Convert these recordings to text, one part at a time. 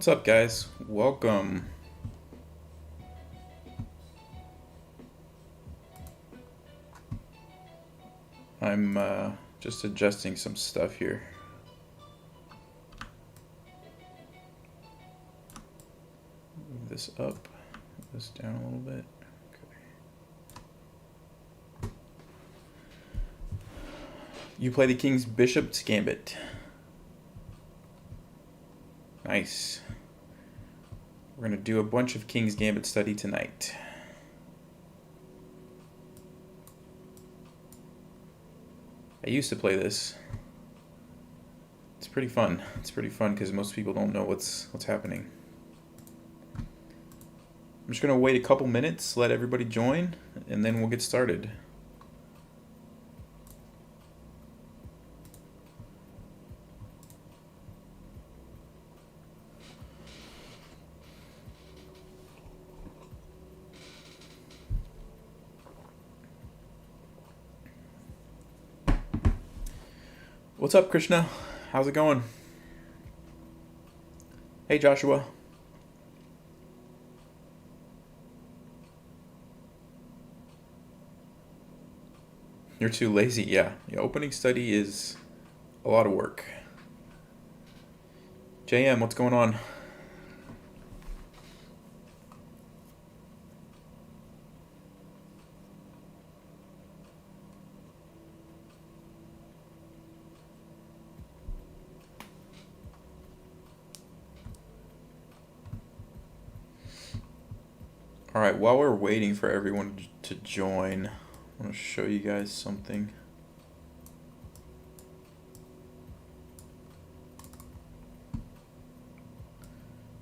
What's up, guys? Welcome. I'm just adjusting some stuff here. Move this up, move this down a little bit. Okay. You play the King's Bishop's Gambit. Nice. We're going to do a bunch of King's Gambit study tonight. I used to play this. It's pretty fun. It's pretty fun because most people don't know what's happening. I'm just going to wait a couple minutes, let everybody join, and then we'll get started. What's up, Krishna? How's it going? Hey, Joshua. You're too lazy. Yeah, opening study is a lot of work. JM, what's going on? Alright, while we're waiting for everyone to join, I want to show you guys something.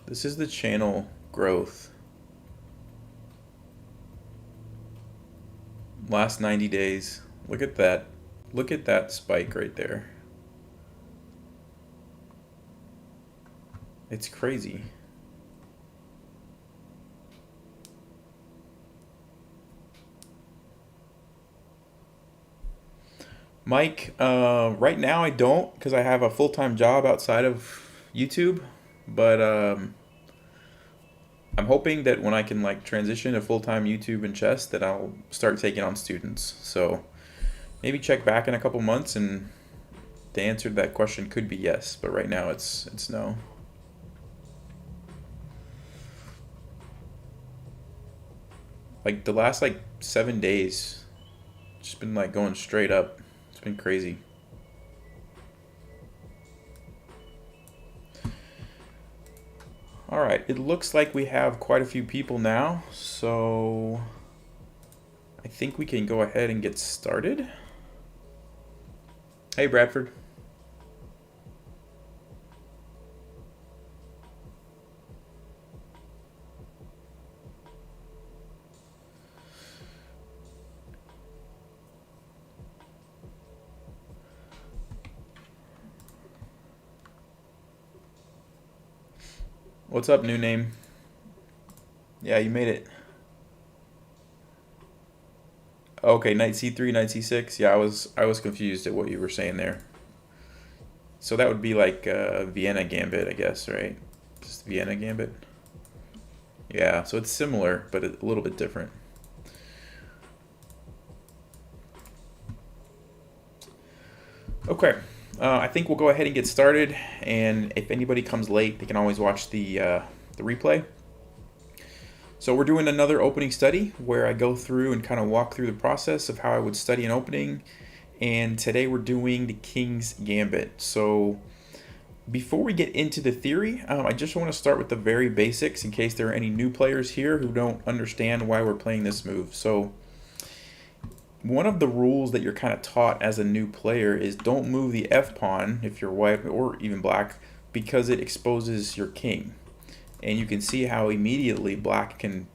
This is the channel growth. Last 90 days. Look at that. Look at that spike right there. It's crazy. Mike, right now I don't because I have a full-time job outside of YouTube, but I'm hoping that when I can transition to full-time YouTube and chess that I'll start taking on students. So maybe check back in a couple months, and the answer to that question could be yes, but right now it's no. The last 7 days, just been going straight up. It's been crazy. All right, it looks like we have quite a few people now, so I think we can go ahead and get started. Hey, Bradford. What's up, new name? Yeah, you made it. Okay, knight c3, knight c6. Yeah, I was confused at what you were saying there. So that would be Vienna Gambit, I guess, right? Just Vienna Gambit. Yeah, so it's similar, but a little bit different. Okay. I think we'll go ahead and get started, and if anybody comes late, they can always watch the replay. So we're doing another opening study where I go through and kind of walk through the process of how I would study an opening, and today we're doing the King's Gambit. So before we get into the theory, I just want to start with the very basics in case there are any new players here who don't understand why we're playing this move. So one of the rules that you're kind of taught as a new player is don't move the f-pawn if you're white or even black, because it exposes your king. And you can see how immediately black can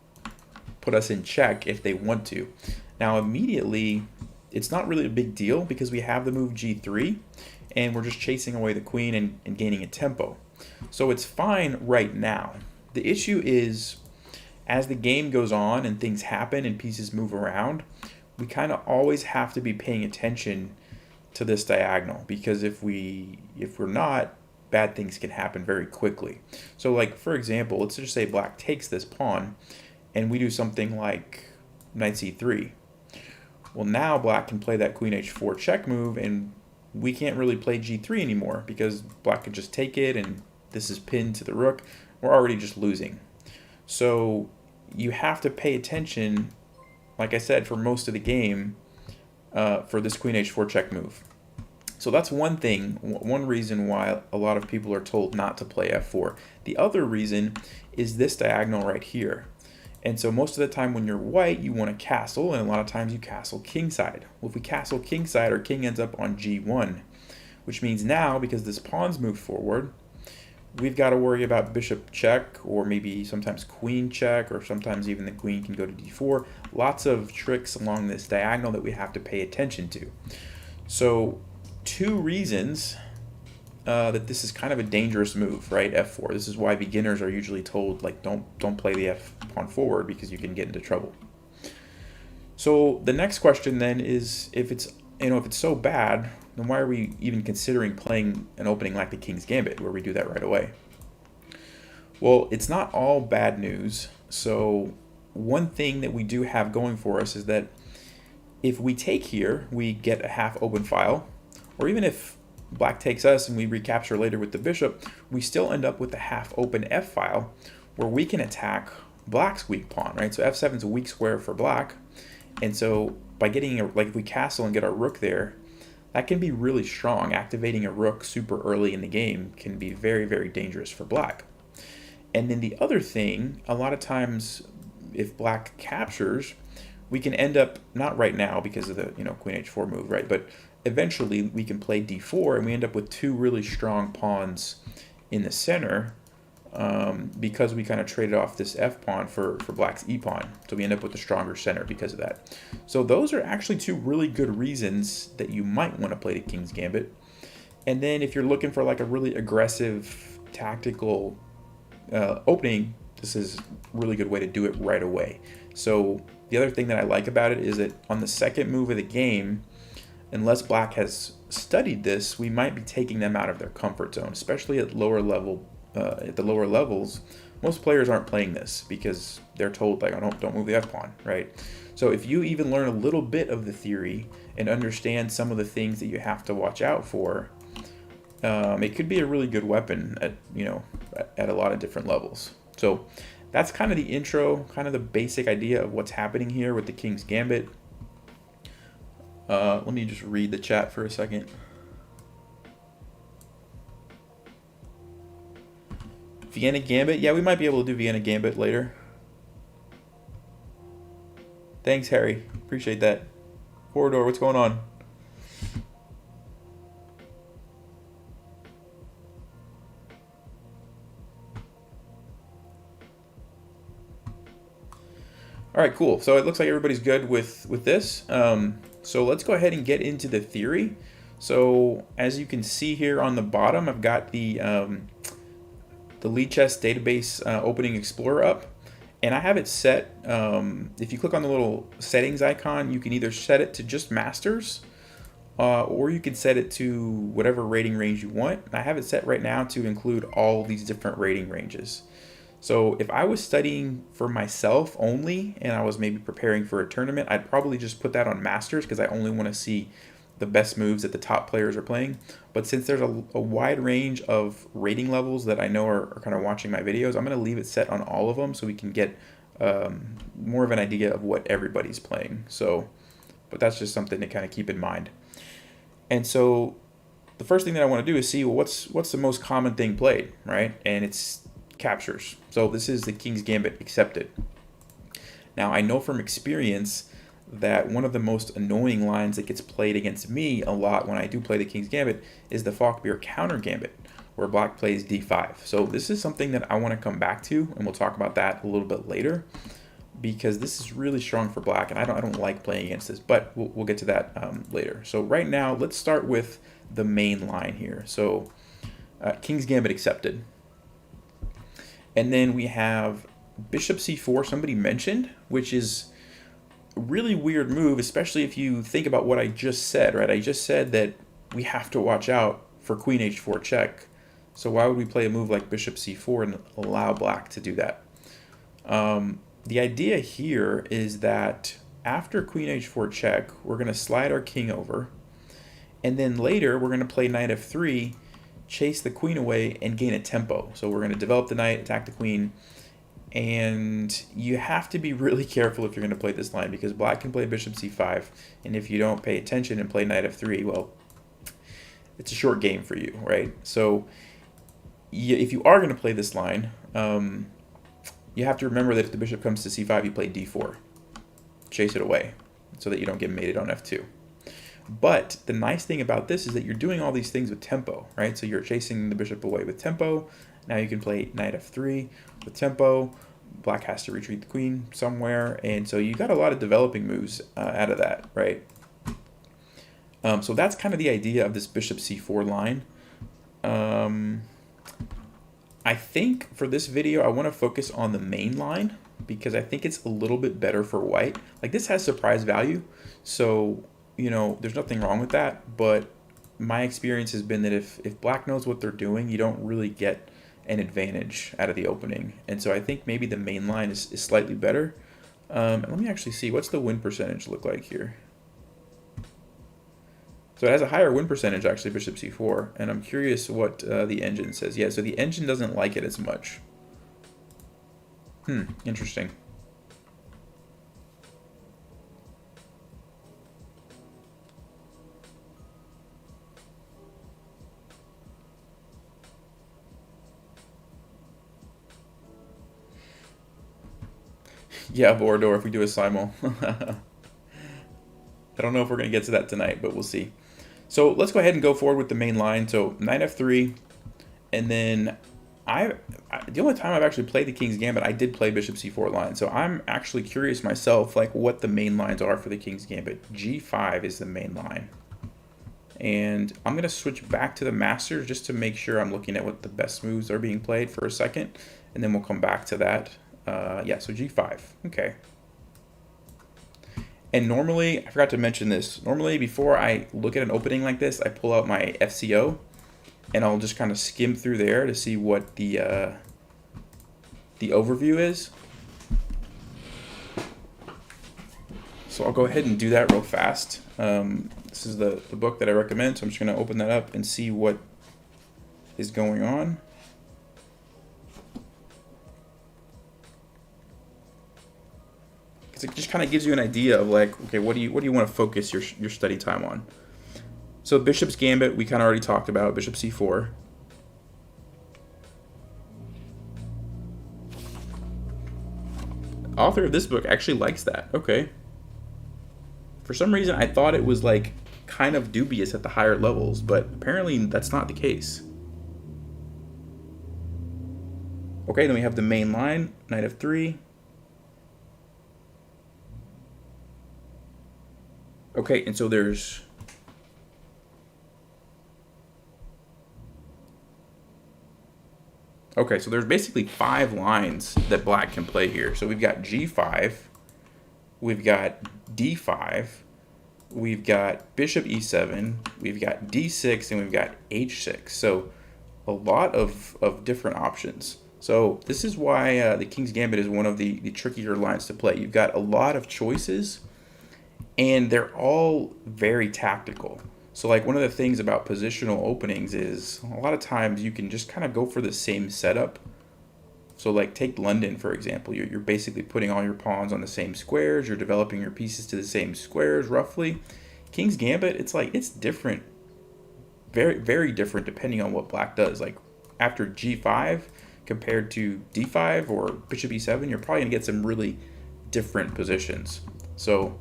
put us in check if they want to. Now immediately, it's not really a big deal because we have the move g3 and we're just chasing away the queen and gaining a tempo. So it's fine right now. The issue is as the game goes on and things happen and pieces move around, we kind of always have to be paying attention to this diagonal, because if we're not, bad things can happen very quickly. So like, for example, let's just say black takes this pawn and we do something like knight c3. Well, now black can play that queen h4 check move, and we can't really play g3 anymore because black could just take it, and this is pinned to the rook. We're already just losing. So you have to pay attention, like I said, for most of the game for this queen h4 check move. So that's one thing, one reason why a lot of people are told not to play f4. The other reason is this diagonal right here. And so most of the time when you're white, you want to castle, and a lot of times you castle kingside. Well, if we castle kingside, our king ends up on g1, which means now, because this pawn's moved forward, we've got to worry about bishop check, or maybe sometimes queen check, or sometimes even the queen can go to d4. Lots of tricks along this diagonal that we have to pay attention to. So two reasons that this is kind of a dangerous move, right? f4. This is why beginners are usually told, like, don't play the f pawn forward because you can get into trouble. So the next question then is, if it's so bad, then why are we even considering playing an opening like the King's Gambit, where we do that right away? Well, it's not all bad news. So one thing that we do have going for us is that if we take here, we get a half open file, or even if black takes us and we recapture later with the bishop, we still end up with a half open f file where we can attack black's weak pawn, right? So f7 is a weak square for black, and so by getting like, if we castle and get our rook there, that can be really strong. Activating a rook super early in the game can be very, very dangerous for black. And then the other thing, a lot of times if black captures, we can end up, not right now because of the queen h4 move, right? But eventually we can play d4 and we end up with two really strong pawns in the center because we kind of traded off this f pawn for black's e pawn. So we end up with a stronger center because of that. So those are actually two really good reasons that you might want to play the King's Gambit. And then if you're looking for like a really aggressive tactical opening, this is a really good way to do it right away. So the other thing that I like about it is that on the second move of the game, unless black has studied this, we might be taking them out of their comfort zone, especially at lower level. At the lower levels, most players aren't playing this because they're told, like, oh, don't move the f pawn, right? So if you even learn a little bit of the theory and understand some of the things that you have to watch out for, it could be a really good weapon at at a lot of different levels. So that's kind of the intro, kind of the basic idea of what's happening here with the King's Gambit. Let me just read the chat for a second. Vienna Gambit? Yeah, we might be able to do Vienna Gambit later. Thanks, Harry. Appreciate that. Corridor, what's going on? All right, cool. So it looks like everybody's good with this. So let's go ahead and get into the theory. So as you can see here on the bottom, I've got the Lead Chess Database Opening Explorer up, and I have it set. If you click on the little settings icon, you can either set it to just Masters, or you can set it to whatever rating range you want. I have it set right now to include all these different rating ranges. So if I was studying for myself only and I was maybe preparing for a tournament, I'd probably just put that on Masters because I only want to see the best moves that the top players are playing. But since there's a wide range of rating levels that I know are kind of watching my videos, I'm going to leave it set on all of them so we can get more of an idea of what everybody's playing. So, but that's just something to kind of keep in mind. And so the first thing that I want to do is see, well, what's the most common thing played, right? And it's captures. So this is the King's Gambit accepted. Now I know from experience that one of the most annoying lines that gets played against me a lot when I do play the King's Gambit is the Falkbeer Counter-Gambit, where black plays d5. So this is something that I want to come back to, and we'll talk about that a little bit later, because this is really strong for black, and I don't like playing against this, but we'll get to that later. So right now, let's start with the main line here. So King's Gambit accepted. And then we have Bishop c4, somebody mentioned, which is a really weird move, especially if you think about what I just said, right? I just said that we have to watch out for Queen h4 check So why would we play a move like bishop c4 and allow black to do that? The idea here is that after queen h4 check, we're going to slide our king over, and then later we're going to play knight f3, chase the queen away, and gain a tempo. So we're going to develop the knight, attack the queen, and you have to be really careful if you're going to play this line, because black can play bishop c5, and if you don't pay attention and play knight f3, well, it's a short game for you, right? So if you are going to play this line, you have to remember that if the bishop comes to c5, you play d4. Chase it away so that you don't get mated on f2. But the nice thing about this is that you're doing all these things with tempo, right? So you're chasing the bishop away with tempo. Now you can play knight f3 with tempo. Black has to retreat the queen somewhere. And so you got a lot of developing moves out of that, right? So that's kind of the idea of this bishop c4 line. I think for this video, I want to focus on the main line because I think it's a little bit better for white. Like, this has surprise value, so, you know, there's nothing wrong with that. But my experience has been that if black knows what they're doing, you don't really get an advantage out of the opening. And so I think maybe the main line is slightly better. Let me actually see, what's the win percentage look like here? So it has a higher win percentage, actually, bishop c4, and I'm curious what the engine says. Yeah, so the engine doesn't like it as much. Interesting. Yeah, Vorador, if we do a simul. I don't know if we're going to get to that tonight, but we'll see. So let's go ahead and go forward with the main line. So knight f3, and then the only time I've actually played the King's Gambit, I did play bishop c4 line. So I'm actually curious myself, like, what the main lines are for the King's Gambit. g5 is the main line. And I'm going to switch back to the Masters just to make sure I'm looking at what the best moves are being played for a second. And then we'll come back to that. Yeah, so g5. Okay. And normally, I forgot to mention this, normally before I look at an opening like this, I pull out my FCO, and I'll just kind of skim through there to see what the overview is. So I'll go ahead and do that real fast. This is the book that I recommend, so I'm just going to open that up and see what is going on. It just kind of gives you an idea of, like, okay, what do you want to focus your study time on? So bishop's gambit, we kind of already talked about, bishop c4. Author of this book actually likes that. Okay. For some reason, I thought it was, like, kind of dubious at the higher levels, but apparently that's not the case. Okay, then we have the main line, knight f3. Okay, and so there's basically 5 lines that black can play here. So we've got g5, we've got d5, we've got bishop e7, we've got d6, and we've got h6. So a lot of different options. So this is why the King's Gambit is one of the trickier lines to play. You've got a lot of choices, and they're all very tactical. So, like, one of the things about positional openings is a lot of times you can just kind of go for the same setup. So, like, take London, for example. You're basically putting all your pawns on the same squares. You're developing your pieces to the same squares, roughly. King's Gambit, it's different. Very, very different depending on what black does. Like, after g5 compared to d5 or bishop e7, you're probably going to get some really different positions. So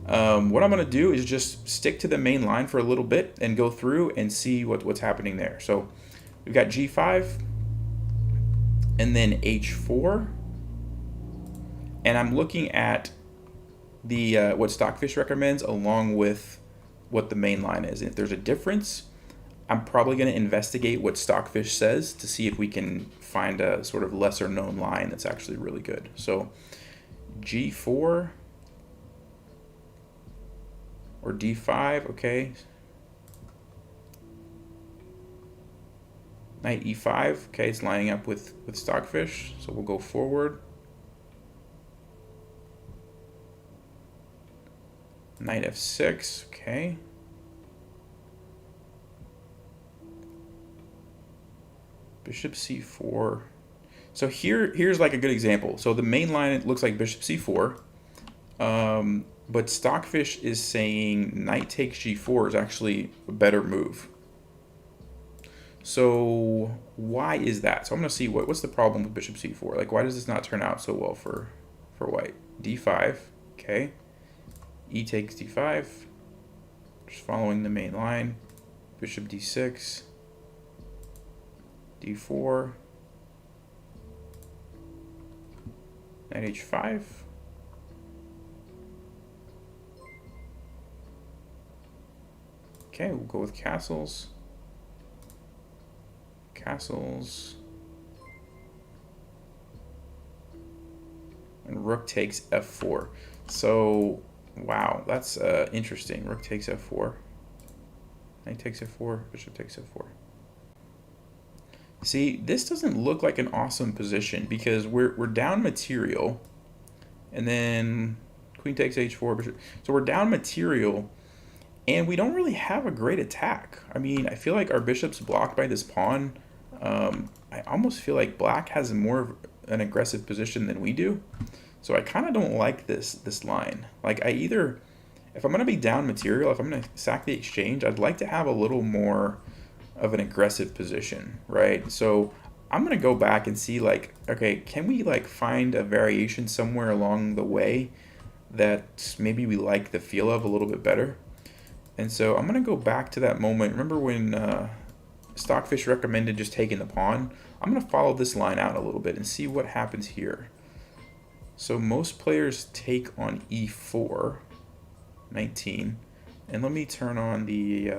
what I'm going to do is just stick to the main line for a little bit and go through and see what's happening there. So we've got g5 and then h4. And I'm looking at the what Stockfish recommends along with what the main line is. And if there's a difference, I'm probably going to investigate what Stockfish says to see if we can find a sort of lesser known line that's actually really good. So g4 or d5, okay. Knight e5. Okay, it's lining up with Stockfish, so we'll go forward. Knight f6. Okay. Bishop c4. So here's like a good example. So the main line, it looks like bishop c4. But Stockfish is saying knight takes g4 is actually a better move. So why is that? So I'm going to see what's the problem with bishop c4. Like, why does this not turn out so well for white? d5. Okay. E takes d5. Just following the main line. Bishop d6. d4. Knight h5. Okay, we'll go with castles. Castles. And rook takes f4. So, wow, that's interesting. Rook takes f4. Knight takes f4. Bishop takes f4. See, this doesn't look like an awesome position because we're down material. And then queen takes h4. Bishop. So we're down material. And we don't really have a great attack. I mean, I feel like our bishop's blocked by this pawn. I almost feel like black has more of an aggressive position than we do. So I kind of don't like this line. Like, if I'm going to be down material, if I'm going to sack the exchange, I'd like to have a little more of an aggressive position, right? So I'm going to go back and see, like, okay, can we, like, find a variation somewhere along the way that maybe we like the feel of a little bit better? And so I'm going to go back to that moment. Remember when Stockfish recommended just taking the pawn? I'm going to follow this line out a little bit and see what happens here. So most players take on e4, 19. And let me turn on the,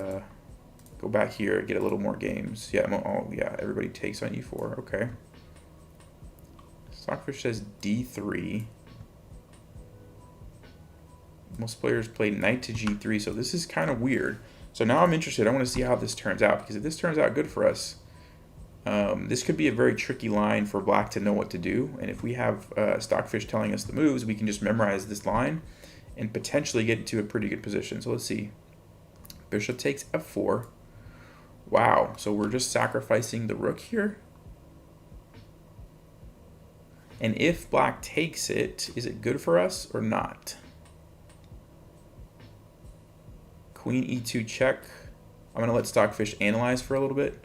go back here, get a little more games. Yeah, yeah, everybody takes on e4. Okay. Stockfish says d3. Most players play knight to g3, so this is kind of weird. So now I'm interested. I want to see how this turns out, because if this turns out good for us, this could be a very tricky line for black to know what to do. And if we have Stockfish telling us the moves, we can just memorize this line and potentially get into a pretty good position. So let's see. Bishop takes f4. Wow, so we're just sacrificing the rook here. And if black takes it, is it good for us or not? Queen e2 check. I'm going to let Stockfish analyze for a little bit.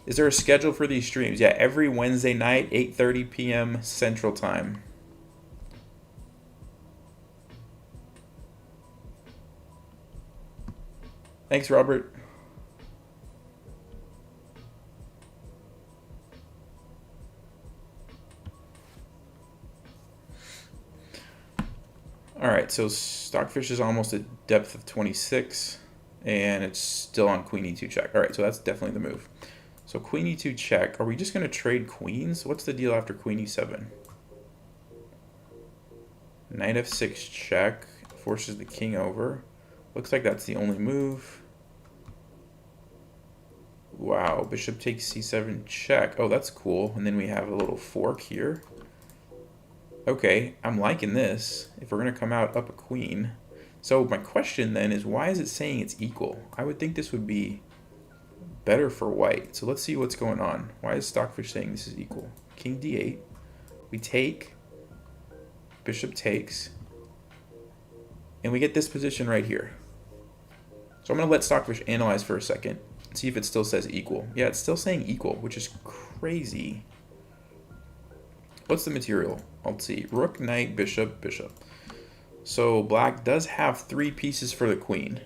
Is there a schedule for these streams? Yeah, every Wednesday night, 8:30 p.m. Central Time. Thanks, Robert. All right, so Stockfish is almost at depth of 26, and it's still on queen e2 check. All right, so that's definitely the move. So queen e2 check. Are we just going to trade queens? What's the deal after queen e7? Knight f6 check. Forces the king over. Looks like that's the only move. Wow, bishop takes c7 check. Oh, that's cool. And then we have a little fork here. Okay, I'm liking this. If we're going to come out up a queen. So my question then is, why is it saying it's equal? I would think this would be better for white. So let's see what's going on. Why is Stockfish saying this is equal? King d8. We take. Bishop takes. And we get this position right here. So I'm going to let Stockfish analyze for a second. See if it still says equal. Yeah, it's still saying equal, which is crazy. What's the material? Let's see. Rook, knight, bishop, bishop. So black does have 3 pieces for the queen.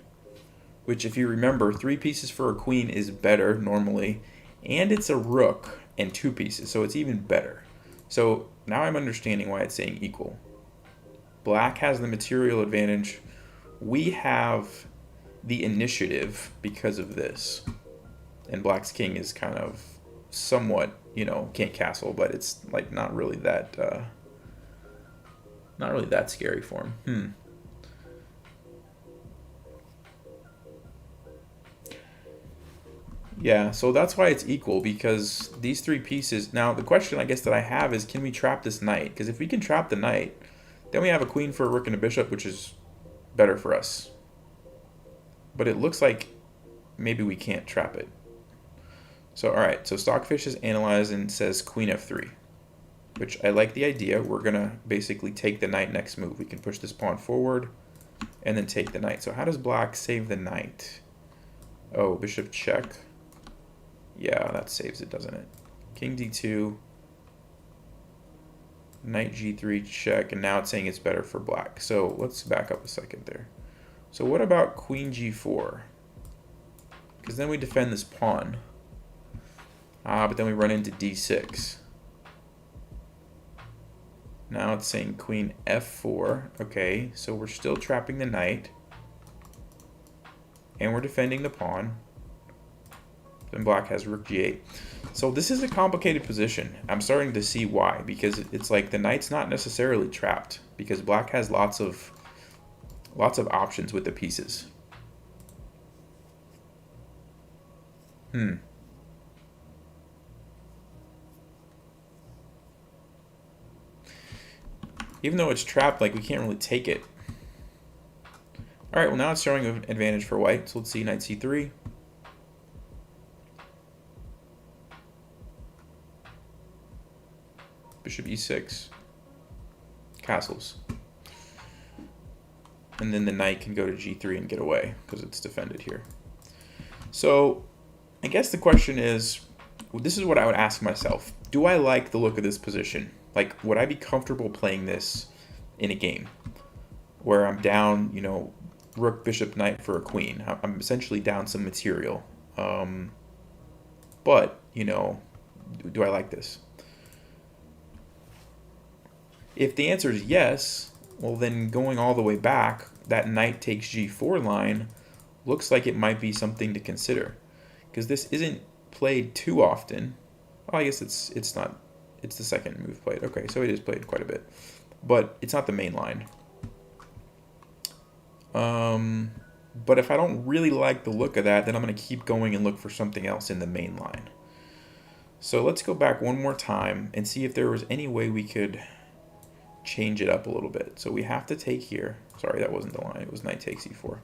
Which, if you remember, 3 pieces for a queen is better normally. And it's a rook and 2 pieces, so it's even better. So now I'm understanding why it's saying equal. Black has the material advantage. We have the initiative because of this. And black's king is kind of somewhat, you know, can't castle, but it's like not really that Not really that scary for him. Yeah, so that's why it's equal, because these three pieces... Now, the question I guess that I have is, can we trap this knight? Because if we can trap the knight, then we have a queen for a rook and a bishop, which is better for us. But it looks like maybe we can't trap it. So, alright, so Stockfish is analyzed and says queen f3, which I like the idea. We're going to basically take the knight next move. We can push this pawn forward and then take the knight. So how does black save the knight? Oh, bishop check. Yeah, that saves it, doesn't it? King d2, knight g3 check, and now it's saying it's better for black. So let's back up a second there. So what about queen g4? Because then we defend this pawn. But then we run into d6. Now it's saying queen f4. Okay, so we're still trapping the knight. And we're defending the pawn. Then black has rook g8. So this is a complicated position. I'm starting to see why, because it's like the knight's not necessarily trapped, because black has lots of options with the pieces. Even though it's trapped, like, we can't really take it. Alright, well now it's showing an advantage for white, so let's see knight c3. Bishop e6, castles. And then the knight can go to g3 and get away, because it's defended here. So, I guess the question is, well, this is what I would ask myself. Do I like the look of this position? Like, would I be comfortable playing this in a game where I'm down, you know, rook, bishop, knight for a queen? I'm essentially down some material. But, you know, do I like this? If the answer is yes, well then going all the way back, that knight takes g4 line looks like it might be something to consider. Because this isn't played too often. Oh, I guess it's not. It's the second move played. Okay, so it is played quite a bit. But it's not the main line. But if I don't really like the look of that, then I'm going to keep going and look for something else in the main line. So let's go back one more time and see if there was any way we could change it up a little bit. So we have to take here. Sorry, that wasn't the line. It was knight takes e4.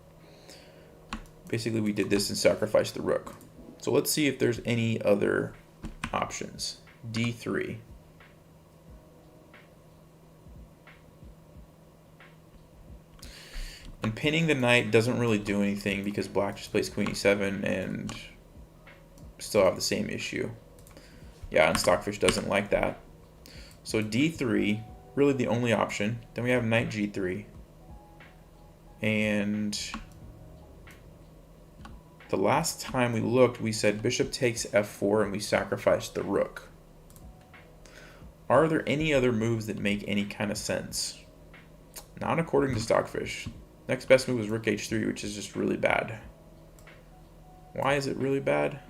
Basically, we did this and sacrificed the rook. So let's see if there's any other options. d3. And pinning the knight doesn't really do anything because black just plays queen e7 and still have the same issue. Yeah, and Stockfish doesn't like that. So d3, really the only option. Then we have knight g3. And the last time we looked, we said bishop takes f4 and we sacrificed the rook. Are there any other moves that make any kind of sense? Not according to Stockfish. Next best move is rook h3, which is just really bad. Why is it really bad?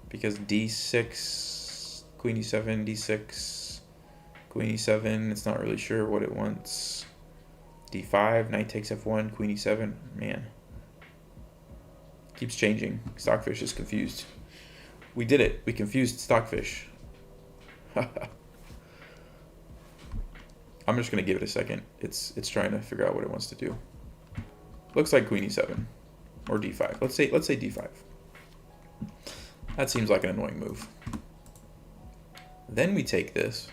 Because d6, queen e7, d6, queen e7, it's not really sure what it wants. d5, knight takes f1, queen e7, man. Keeps changing. Stockfish is confused. We did it. We confused Stockfish. I'm just going to give it a second. It's trying to figure out what it wants to do. Looks like queen e7 or d5. Let's say d5. That seems like an annoying move. Then we take this.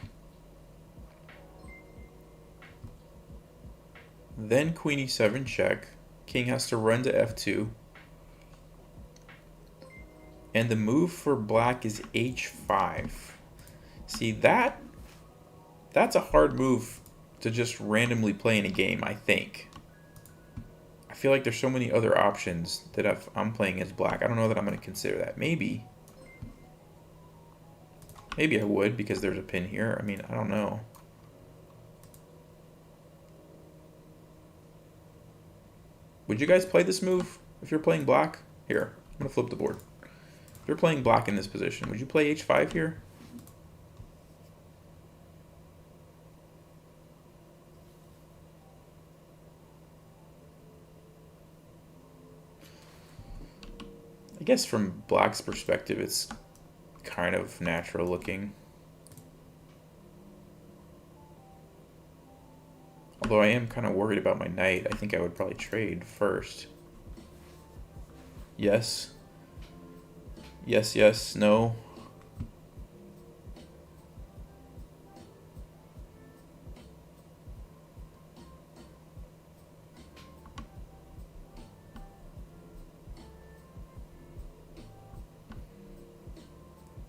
Then queen e7 check. King has to run to f2. And the move for black is h5. See, that's a hard move to just randomly play in a game, I think. I feel like there's so many other options that if I'm playing as black, I don't know that I'm going to consider that. Maybe I would because there's a pin here. I mean, I don't know. Would you guys play this move if you're playing black? Here, I'm going to flip the board. If you're playing black in this position, would you play h5 here? I guess from black's perspective, it's kind of natural looking. Although I am kind of worried about my knight. I think I would probably trade first. Yes. Yes, yes, no.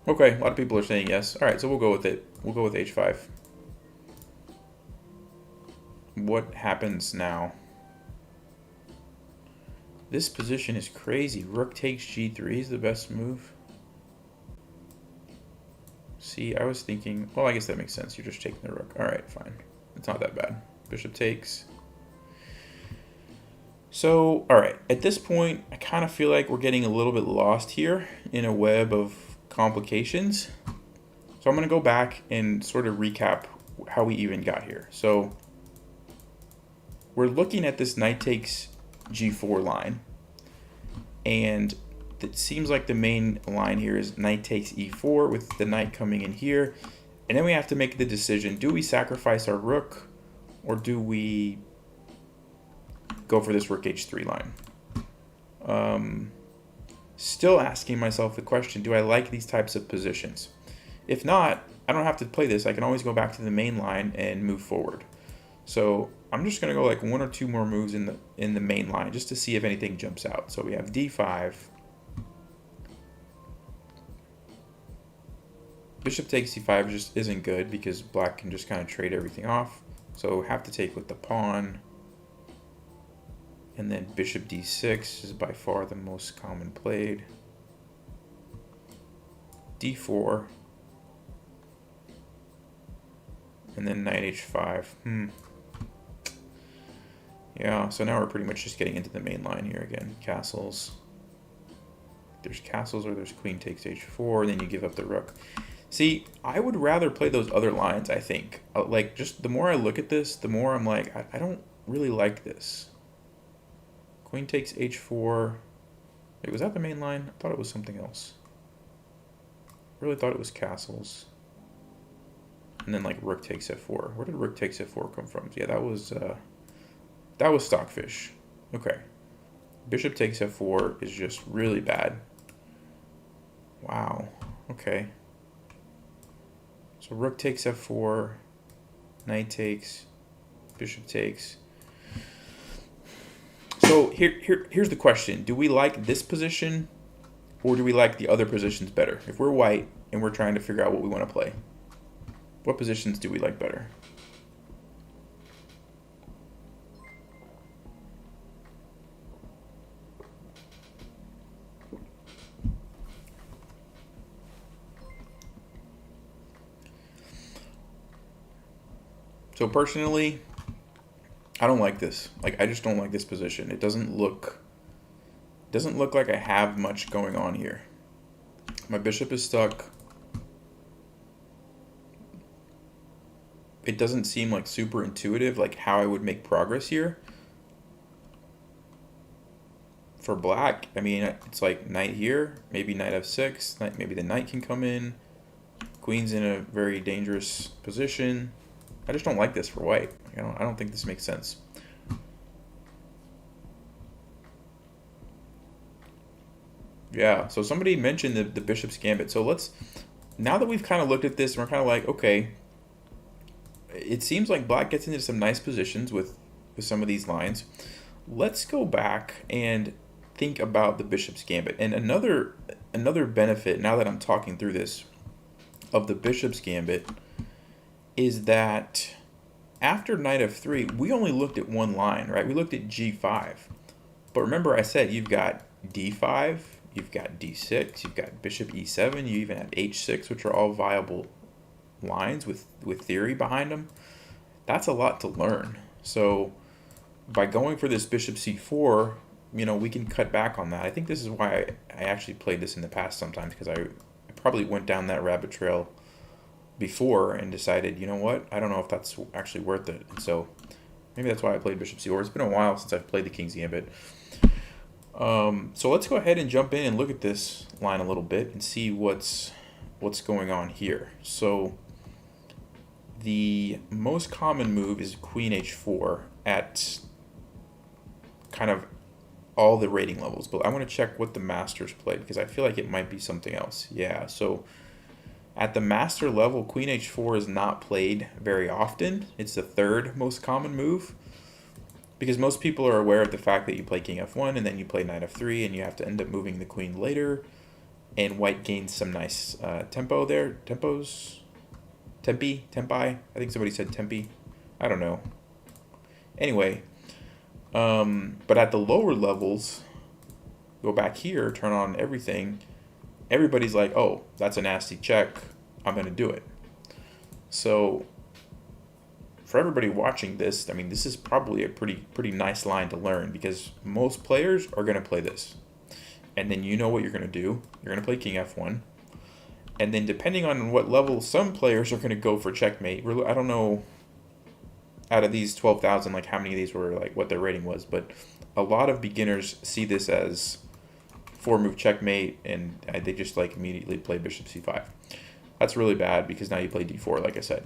Okay, a lot of people are saying yes. All right, so we'll go with it. We'll go with h5. What happens now? This position is crazy. Rook takes g3 is the best move. See, I was thinking... Well, I guess that makes sense. You're just taking the rook. All right, fine. It's not that bad. Bishop takes. So, all right. At this point, I kind of feel like we're getting a little bit lost here in a web of complications. So I'm going to go back and sort of recap how we even got here. So we're looking at this knight takes g4 line, and it seems like the main line here is knight takes e4 with the knight coming in here, and then we have to make the decision: do we sacrifice our rook, or do we go for this rook h3 line? Still asking myself the question, do I like these types of positions? If not, I don't have to play this. I can always go back to the main line and move forward. So I'm just going to go like one or two more moves in the main line just to see if anything jumps out. So we have d5. Bishop takes c5 just isn't good because black can just kind of trade everything off. So have to take with the pawn. And then bishop d6 is by far the most common played. d4. And then knight h5. Yeah, so now we're pretty much just getting into the main line here again. Castles. There's castles, or there's queen takes h4, and then you give up the rook. See, I would rather play those other lines, I think. Like, just the more I look at this, the more I'm like, I don't really like this. Queen takes h4. Wait, was that the main line? I thought it was something else. I really thought it was castles. And then like rook takes f4. Where did rook takes f4 come from? Yeah, that was stockfish. Okay. Bishop takes f4 is just really bad. Wow. Okay. So rook takes f4, knight takes, bishop takes. So here's the question. Do we like this position, or do we like the other positions better? If we're white and we're trying to figure out what we want to play, what positions do we like better? So personally, I don't like this. Like, I just don't like this position. It doesn't look like I have much going on here. My bishop is stuck. It doesn't seem like super intuitive, like how I would make progress here. For black, I mean, it's like knight here, maybe knight f6, maybe the knight can come in. Queen's in a very dangerous position. I just don't like this for white. I don't think this makes sense. Yeah, so somebody mentioned the bishop's gambit. So now that we've kind of looked at this, we're kind of like, okay, it seems like black gets into some nice positions with some of these lines. Let's go back and think about the bishop's gambit. And another benefit, now that I'm talking through this, of the bishop's gambit is that after knight f3, we only looked at one line, right? We looked at g5. But remember I said you've got d5, you've got d6, you've got bishop e7, you even have h6, which are all viable lines with theory behind them. That's a lot to learn. So by going for this bishop c4, we can cut back on that. I think this is why I actually played this in the past sometimes, because I probably went down that rabbit trail before and decided, you know what, I don't know if that's actually worth it. And so maybe that's why I played bishop c4. It's been a while since I've played the king's gambit. So let's go ahead and jump in and look at this line a little bit and see what's going on here. So the most common move is Queen H4 at kind of all the rating levels, but I want to check what the masters played because I feel like it might be something else. Yeah, so at the master level, Queen H4 is not played very often. It's the third most common move because most people are aware of the fact that you play King F1 and then you play Knight F3 and you have to end up moving the queen later, and white gains some nice tempo there. Tempi? I think somebody said tempi. I don't know. Anyway, but at the lower levels, go back here, turn on everything, everybody's like, oh, that's a nasty check, I'm going to do it. So for everybody watching this, I mean, this is probably a pretty nice line to learn because most players are going to play this. And then you know what you're going to do. You're going to play King F1. And then depending on what level, some players are going to go for checkmate. I don't know out of these 12,000, like how many of these were like what their rating was, but a lot of beginners see this as 4-move checkmate, and they just like immediately play bishop c5. That's really bad because now you play d4, like I said.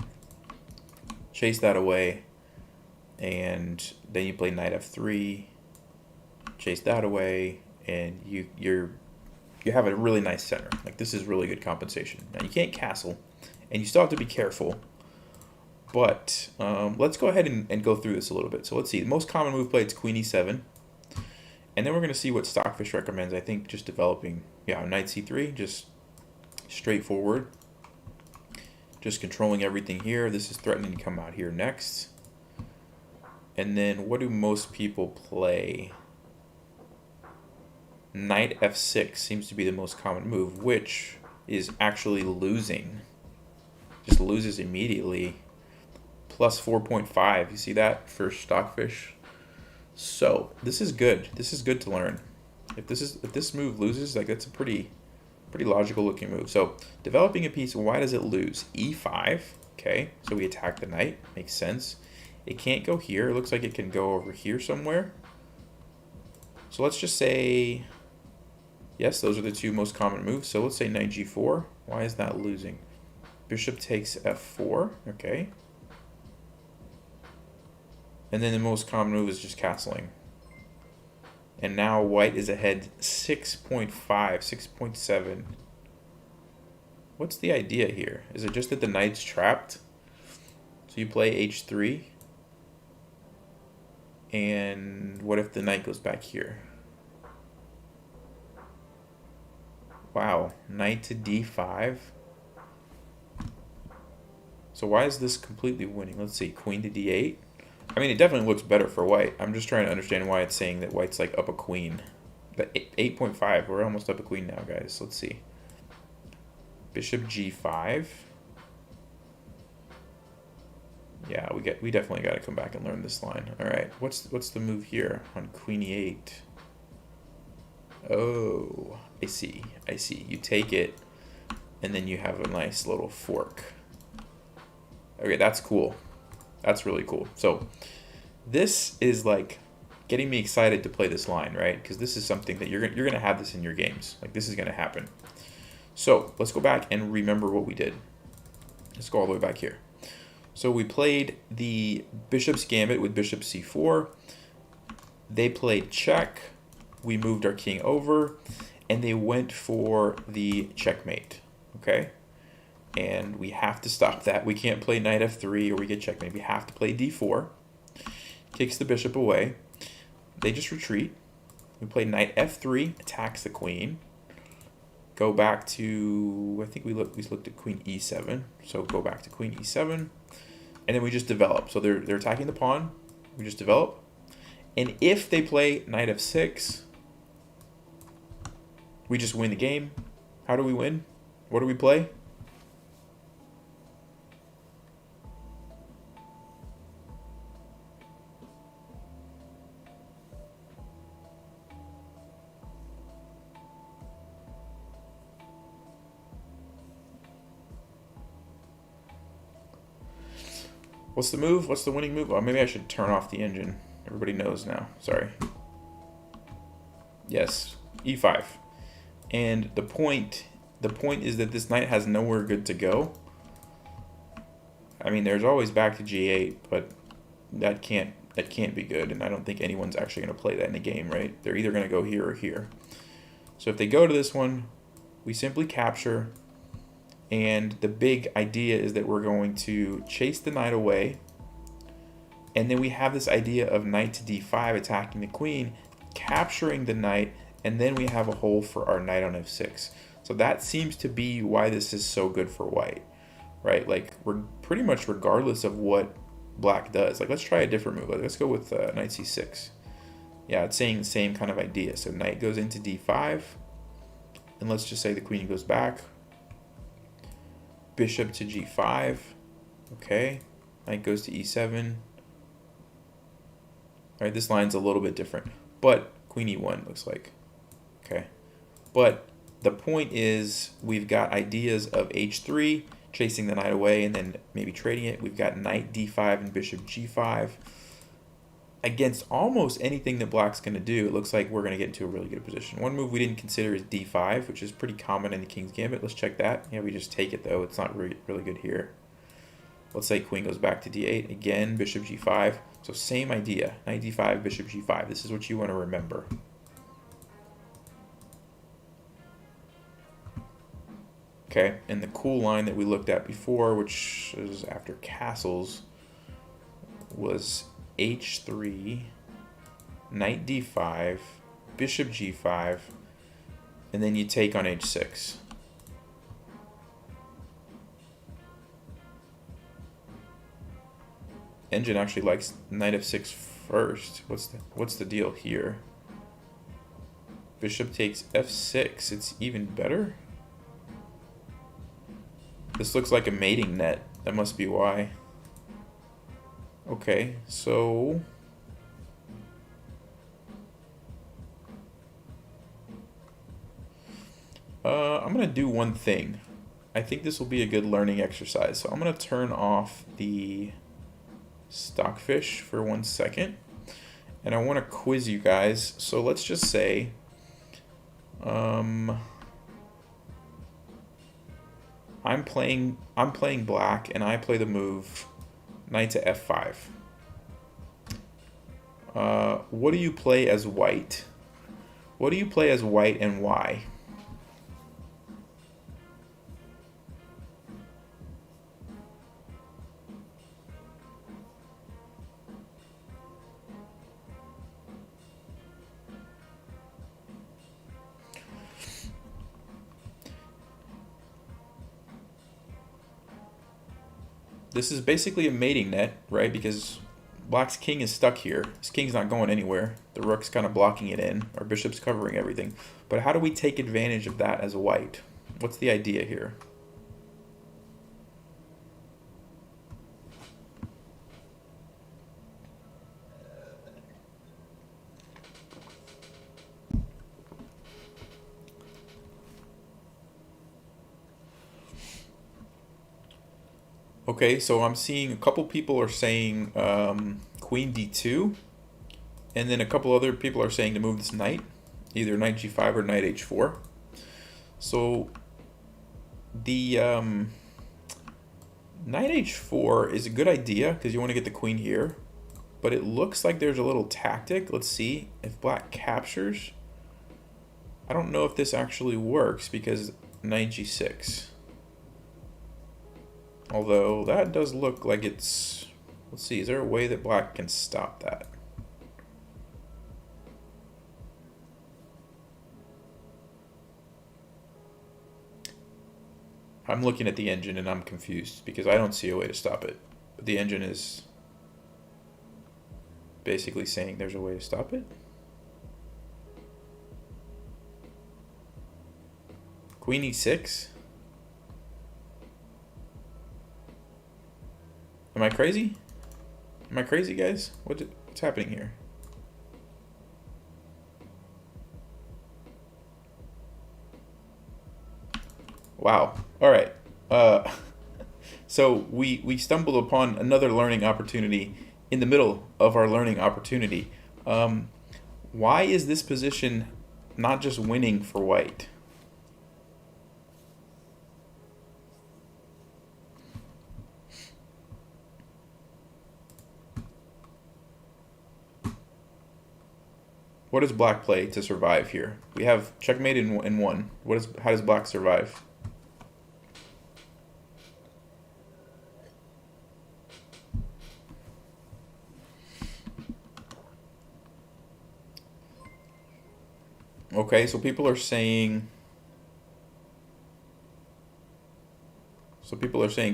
Chase that away, and then you play knight f3, chase that away, and you have a really nice center. Like, this is really good compensation. Now you can't castle, and you still have to be careful. But let's go ahead and go through this a little bit. So let's see. The most common move played is Queen E7. And then we're going to see what Stockfish recommends. I think just developing, Knight C3, just straightforward. Just controlling everything here. This is threatening to come out here next. And then what do most people play? Knight F6 seems to be the most common move, which is actually losing. Just loses immediately. Plus 4.5. You see that for Stockfish? So this is good. This is good to learn. If this move loses, like, that's a pretty logical looking move. So developing a piece, why does it lose? E5. Okay, so we attack the knight. Makes sense. It can't go here. It looks like it can go over here somewhere. So let's just say, yes, those are the two most common moves. So let's say knight G4. Why is that losing? Bishop takes F4. Okay. And then the most common move is just castling. And now white is ahead 6.5, 6.7. What's the idea here? Is it just that the knight's trapped? So you play H3. And what if the knight goes back here? Wow, knight to D5. So why is this completely winning? Let's see, queen to D8. I mean, it definitely looks better for white. I'm just trying to understand why it's saying that white's like up a queen. But 8.5, we're almost up a queen now, guys. Let's see. Bishop G5. Yeah, we definitely got to come back and learn this line. All right, what's the move here on queen E8? Oh, I see. You take it, and then you have a nice little fork. Okay, that's cool. That's really cool. So this is like getting me excited to play this line, right? Because this is something that you're gonna have this in your games. Like, this is gonna happen. So let's go back and remember what we did. Let's go all the way back here. So we played the bishop's gambit with bishop c4. They played check. We moved our king over, and they went for the checkmate. Okay. And we have to stop that. We can't play knight f3 or we get checkmate. We have to play d4. Kicks the bishop away. They just retreat. We play knight f3, attacks the queen. Go back to, I think we looked at queen e7. So go back to queen e7. And then we just develop. So they're attacking the pawn. We just develop. And if they play knight f6, we just win the game. How do we win? What do we play? What's the move? What's the winning move? Oh, maybe I should turn off the engine. Everybody knows now. Sorry. Yes, e5. And the point is that this knight has nowhere good to go. I mean, there's always back to g8, but that can't be good, and I don't think anyone's actually going to play that in a game, right? They're either going to go here or here. So if they go to this one, we simply capture, and the big idea is that we're going to chase the knight away, and then we have this idea of knight to d5 attacking the queen, capturing the knight, and then we have a hole for our knight on f6. So that seems to be why this is so good for white, right? Like, we're pretty much regardless of what black does. Like, let's try a different move. Let's go with knight c6. Yeah, it's saying the same kind of idea. So knight goes into d5, and let's just say the queen goes back. Bishop to g5. Okay, knight goes to e7. All right, this line's a little bit different, but queen e1 looks like. Okay, but the point is we've got ideas of h3, chasing the knight away, and then maybe trading it. We've got knight d5 and bishop g5. Against almost anything that black's going to do, it looks like we're going to get into a really good position. One move we didn't consider is d5, which is pretty common in the King's Gambit. Let's check that. Yeah, we just take it, though. It's not really good here. Let's say queen goes back to d8. Again, bishop g5. So same idea. Knight d5, bishop g5. This is what you want to remember. Okay, and the cool line that we looked at before, which is after castles, was h3, knight d5, bishop g5, and then you take on h6. Engine actually likes knight f6 first. What's the deal here? Bishop takes f6. It's even better. This looks like a mating net. That must be why. Okay, so I'm going to do one thing. I think this will be a good learning exercise. So I'm going to turn off the stockfish for 1 second. And I want to quiz you guys. So let's just say I'm playing black, and I play the move knight to f5. What do you play as white? What do you play as white, and why? This is basically a mating net, right? Because black's king is stuck here. His king's not going anywhere. The rook's kind of blocking it in. Our bishop's covering everything. But how do we take advantage of that as white? What's the idea here? Okay, so I'm seeing a couple people are saying queen d2, and then a couple other people are saying to move this knight, either knight g5 or knight h4. So the knight h4 is a good idea because you want to get the queen here, but it looks like there's a little tactic. Let's see if black captures. I don't know if this actually works because knight g6. Although that does look like it's... Let's see, is there a way that black can stop that? I'm looking at the engine and I'm confused because I don't see a way to stop it. But the engine is basically saying there's a way to stop it. Queen e6? Am I crazy? Am I crazy, guys? What's happening here? Wow. All right. So we stumbled upon another learning opportunity in the middle of our learning opportunity. Why is this position not just winning for white. What does black play to survive here? We have checkmate in one. How does black survive? Okay, so people are saying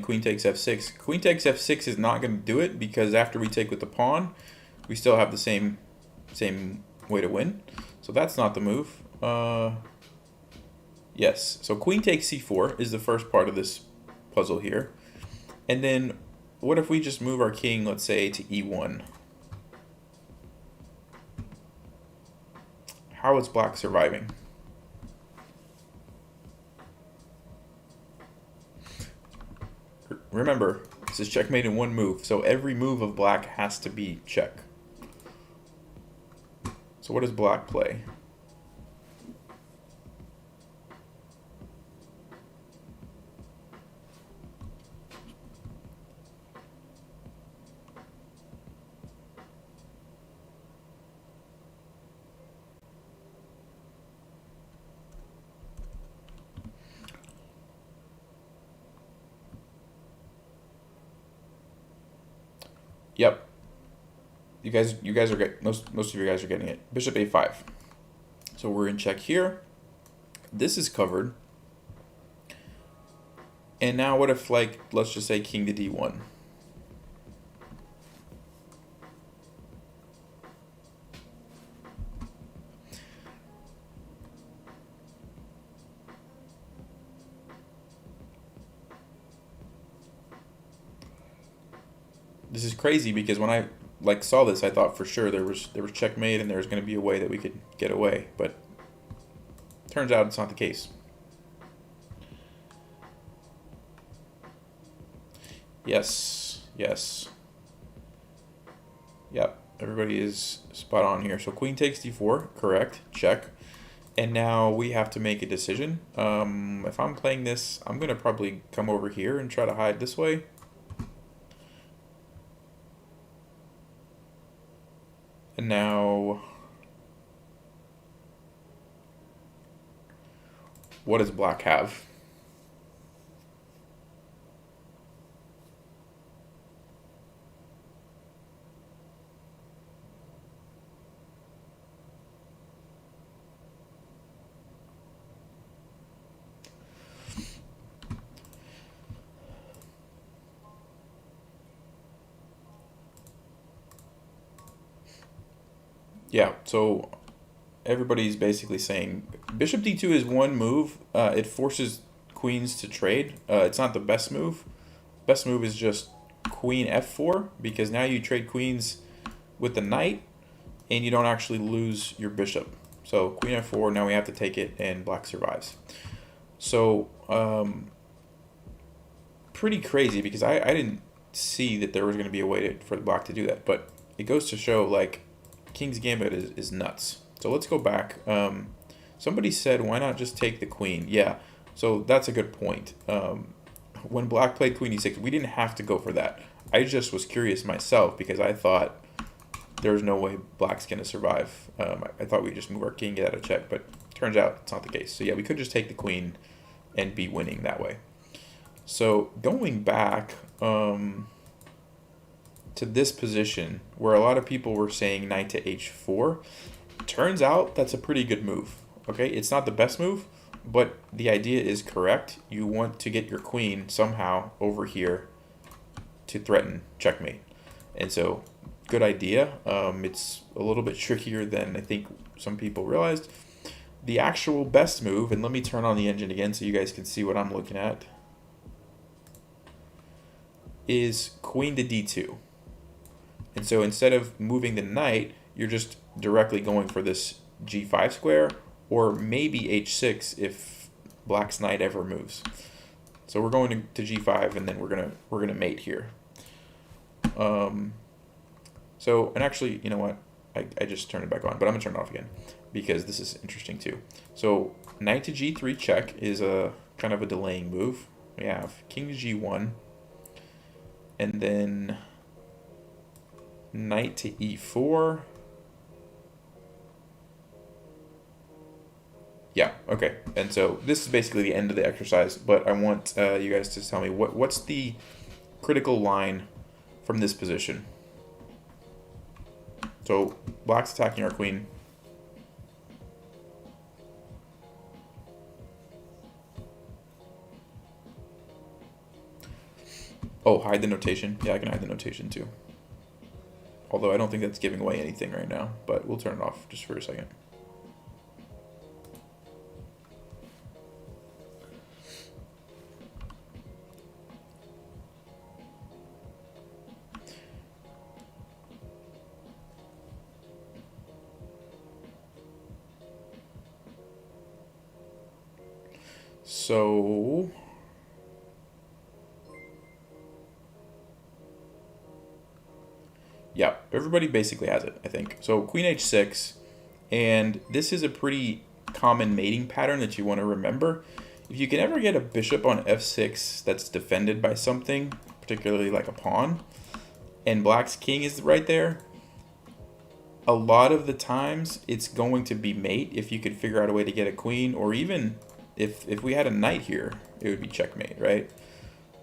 queen takes f6. Queen takes f6 is not going to do it because after we take with the pawn, we still have the same way to win. So that's not the move. Yes, so queen takes c4 is the first part of this puzzle here. And then what if we just move our king, let's say, to e1? How is black surviving? Remember, this is checkmate in one move, so every move of black has to be check. So what does black play? Yep. You guys are getting most of you guys are getting it. Bishop a5. So we're in check here. This is covered. And now what if, like, let's just say king to d1? This is crazy because when I saw this, I thought for sure there was checkmate and there was going to be a way that we could get away, but turns out it's not the case. Yes. Yep, everybody is spot on here. So queen takes d4, correct, check. And now we have to make a decision. If I'm playing this, I'm going to probably come over here and try to hide this way. And now, what does black have? Yeah, so everybody's basically saying bishop d2 is one move. It forces queens to trade. It's not the best move. Best move is just queen f4 because now you trade queens with the knight and you don't actually lose your bishop. So queen f4, now we have to take it and black survives. So pretty crazy because I didn't see that there was going to be a way for the black to do that, but it goes to show, like, King's Gambit is nuts. So let's go back. Somebody said, why not just take the queen? Yeah, so that's a good point. When black played queen e6, we didn't have to go for that. I just was curious myself because I thought there's no way black's going to survive. I thought we'd just move our king, get out of check, but turns out it's not the case. So yeah, we could just take the queen and be winning that way. So going back to this position where a lot of people were saying knight to h4, turns out that's a pretty good move. Okay, it's not the best move, but the idea is correct. You want to get your queen somehow over here to threaten checkmate. And so, good idea. It's a little bit trickier than I think some people realized. The actual best move, and let me turn on the engine again so you guys can see what I'm looking at, is queen to d2. And so instead of moving the knight, you're just directly going for this g5 square, or maybe h6 if black's knight ever moves. So we're going to g5, and then we're gonna mate here. So, and actually, you know what? I just turned it back on, but I'm going to turn it off again because this is interesting too. So knight to g3 check is a kind of a delaying move. We have king to g1, and then knight to e4. Yeah, okay. And so this is basically the end of the exercise, but I want you guys to tell me what's the critical line from this position. So black's attacking our queen. Oh, hide the notation. Yeah, I can hide the notation too. Although I don't think that's giving away anything right now, but we'll turn it off just for a second. So yeah, everybody basically has it, I think. So queen h6, and this is a pretty common mating pattern that you want to remember. If you can ever get a bishop on f6 that's defended by something, particularly like a pawn, and black's king is right there, a lot of the times it's going to be mate if you could figure out a way to get a queen, or even if we had a knight here, it would be checkmate, right?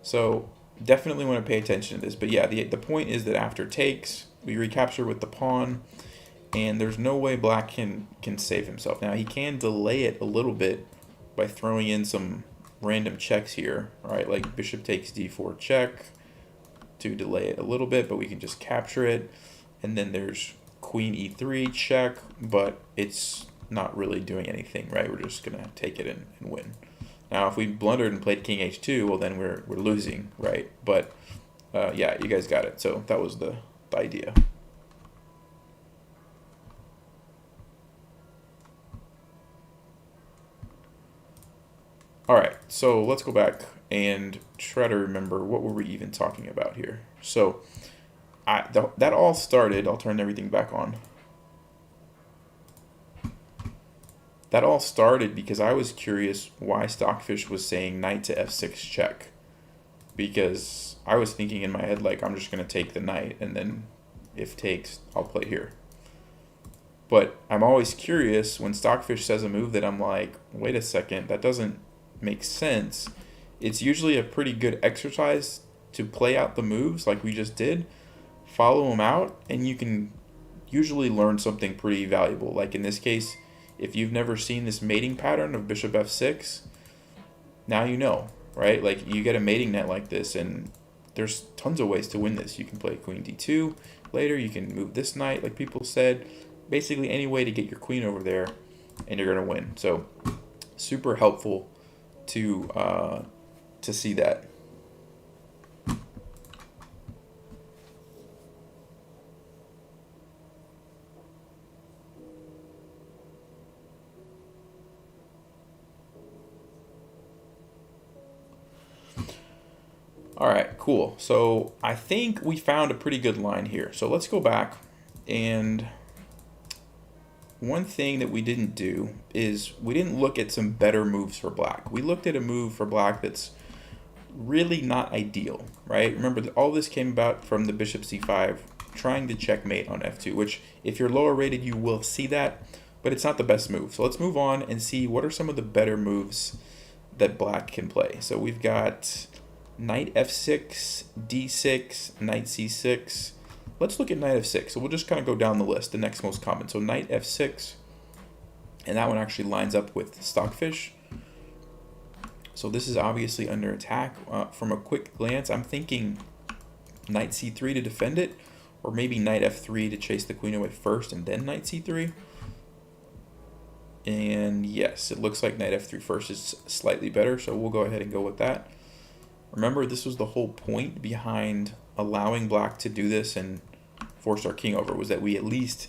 So definitely want to pay attention to this. But yeah, the point is that after takes, we recapture with the pawn, and there's no way black can save himself. Now he can delay it a little bit by throwing in some random checks here, right? Like bishop takes d4 check to delay it a little bit, but we can just capture it. And then there's queen e3 check, but it's not really doing anything, right? We're just gonna take it and win. Now, if we blundered and played king h2, well, then we're losing, right? But yeah, you guys got it. So that was the idea. All right, so let's go back and try to remember what were we even talking about here. So that all started, I'll turn everything back on. That all started because I was curious why Stockfish was saying knight to f6 check. Because I was thinking in my head, like, I'm just going to take the knight, and then if takes, I'll play here. But I'm always curious when Stockfish says a move that I'm like, wait a second, that doesn't make sense. It's usually a pretty good exercise to play out the moves like we just did, follow them out, and you can usually learn something pretty valuable. Like in this case, if you've never seen this mating pattern of bishop f6, now you know, right? Like you get a mating net like this, and there's tons of ways to win this. You can play queen d2 later, you can move this knight like people said. Basically any way to get your queen over there, and you're gonna win. So super helpful to see that. All right, cool. So I think we found a pretty good line here. So let's go back, and one thing that we didn't do is we didn't look at some better moves for black. We looked at a move for black that's really not ideal, right? Remember, all this came about from the bishop c5 trying to checkmate on f2, which if you're lower rated, you will see that, but it's not the best move. So let's move on and see what are some of the better moves that black can play. So we've got knight f6, d6, knight c6. Let's look at knight f6. So we'll just kind of go down the list, the next most common. So knight f6, and that one actually lines up with Stockfish. So this is obviously under attack. From a quick glance, I'm thinking knight c3 to defend it, or maybe knight f3 to chase the queen away first and then knight c3. And yes, it looks like knight f3 first is slightly better, so we'll go ahead and go with that. Remember, this was the whole point behind allowing black to do this and force our king over, was that we at least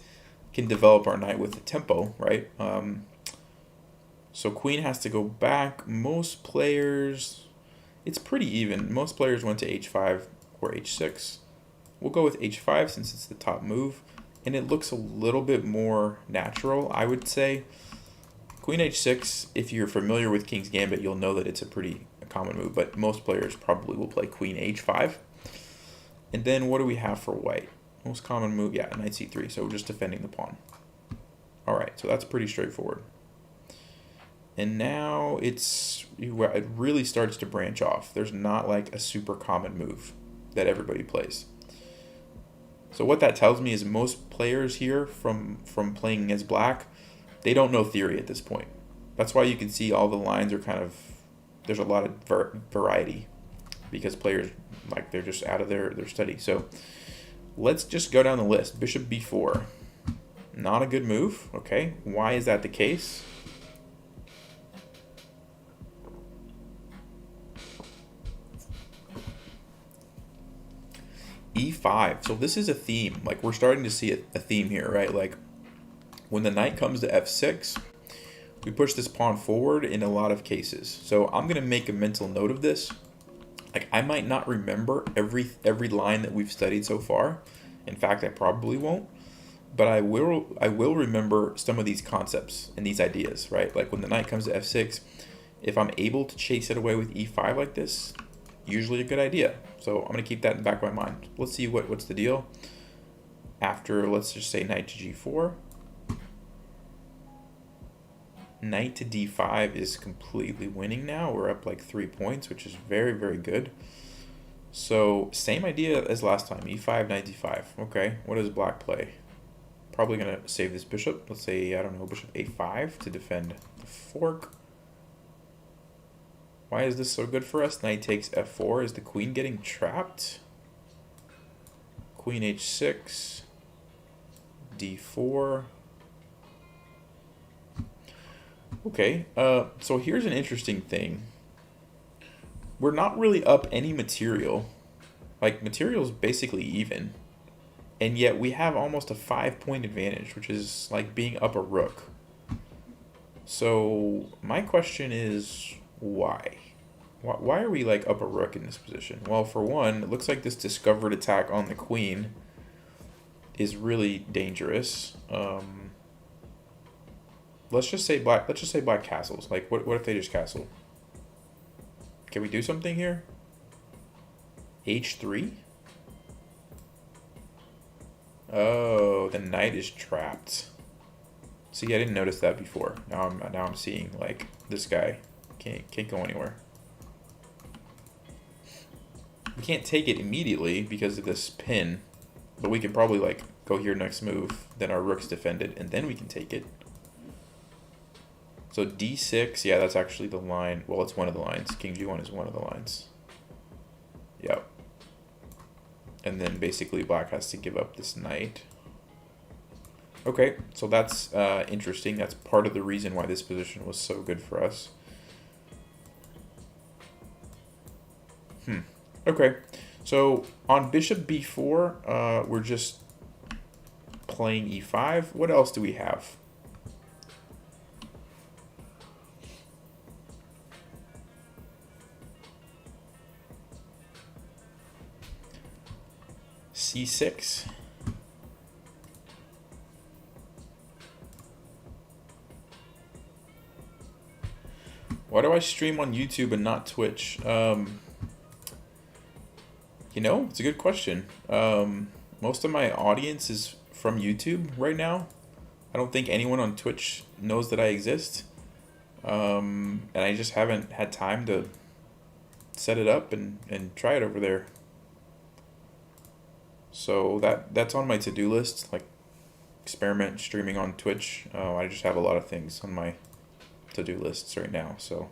can develop our knight with the tempo, right? So queen has to go back. Most players, it's pretty even. Most players went to h5 or h6. We'll go with h5 since it's the top move. and it looks a little bit more natural, I would say. Queen h6, if you're familiar with King's Gambit, you'll know that it's a pretty common move, but most players probably will play Queen h5. And then what do we have for white? Most common move, yeah, knight c3, so we're just defending the pawn. All right, so that's pretty straightforward. And now it really starts to branch off. There's not like a super common move that everybody plays. So what that tells me is most players here from playing as black, they don't know theory at this point. That's why you can see all the lines are kind of, there's a lot of variety because players, like, they're just out of their study. So let's just go down the list. Bishop b4, not a good move. Okay, why is that the case? e5. So this is a theme. Like, we're starting to see a theme here, right? Like, when the knight comes to f6, we push this pawn forward in a lot of cases. So I'm going to make a mental note of this. Like, I might not remember every line that we've studied so far. In fact, I probably won't. But I will remember some of these concepts and these ideas, right? Like, when the knight comes to f6, if I'm able to chase it away with e5 like this, usually a good idea. So I'm going to keep that in the back of my mind. Let's see what's the deal. After, let's just say knight to g4. Knight to d5 is completely winning now. We're up like 3 points, which is very, very good. So same idea as last time, e5, knight d5. Okay, what does black play? Probably going to save this bishop. Let's say, I don't know, bishop a5 to defend the fork. Why is this so good for us? Knight takes f4. Is the queen getting trapped? Queen h6, d4. Okay, so here's an interesting thing. We're not really up any material. Like, material's basically even. And yet we have almost a 5-point advantage, which is like being up a rook. So my question is, why? Why are we like up a rook in this position? Well, for one, it looks like this discovered attack on the queen is really dangerous. Let's just say black castles. Like, what if they just castle? Can we do something here? h3? Oh, the knight is trapped. See, I didn't notice that before. Now I'm seeing, like, this guy can't go anywhere. We can't take it immediately because of this pin, but we can probably like go here next move, then our rook's defended, and then we can take it. So d6, yeah, that's actually the line. Well, it's one of the lines. King g1 is one of the lines. Yep. And then basically black has to give up this knight. Okay, so that's interesting. That's part of the reason why this position was so good for us. Okay, so on bishop b4, we're just playing e5. What else do we have? c6. Why do I stream on YouTube and not Twitch? You know, it's a good question. Most of my audience is from YouTube right now. I don't think anyone on Twitch knows that I exist. And I just haven't had time to set it up and try it over there. So that's on my to-do list, like experiment streaming on Twitch. I just have a lot of things on my to-do lists right now, so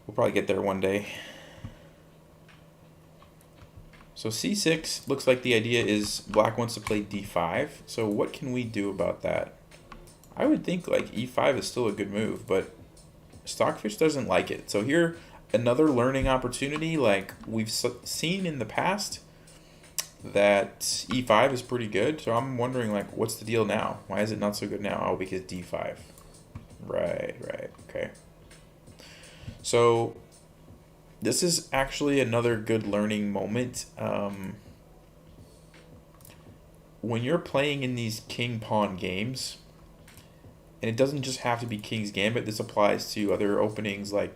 we'll probably get there one day. So c6 looks like the idea is black wants to play d5. So what can we do about that? I would think like e5 is still a good move, but Stockfish doesn't like it. So here, another learning opportunity. Like we've seen in the past that e5 is pretty good. So I'm wondering, like, what's the deal now? Why is it not so good now? Oh, because d5. Right, okay. So this is actually another good learning moment. when you're playing in these king-pawn games, and it doesn't just have to be King's Gambit, this applies to other openings like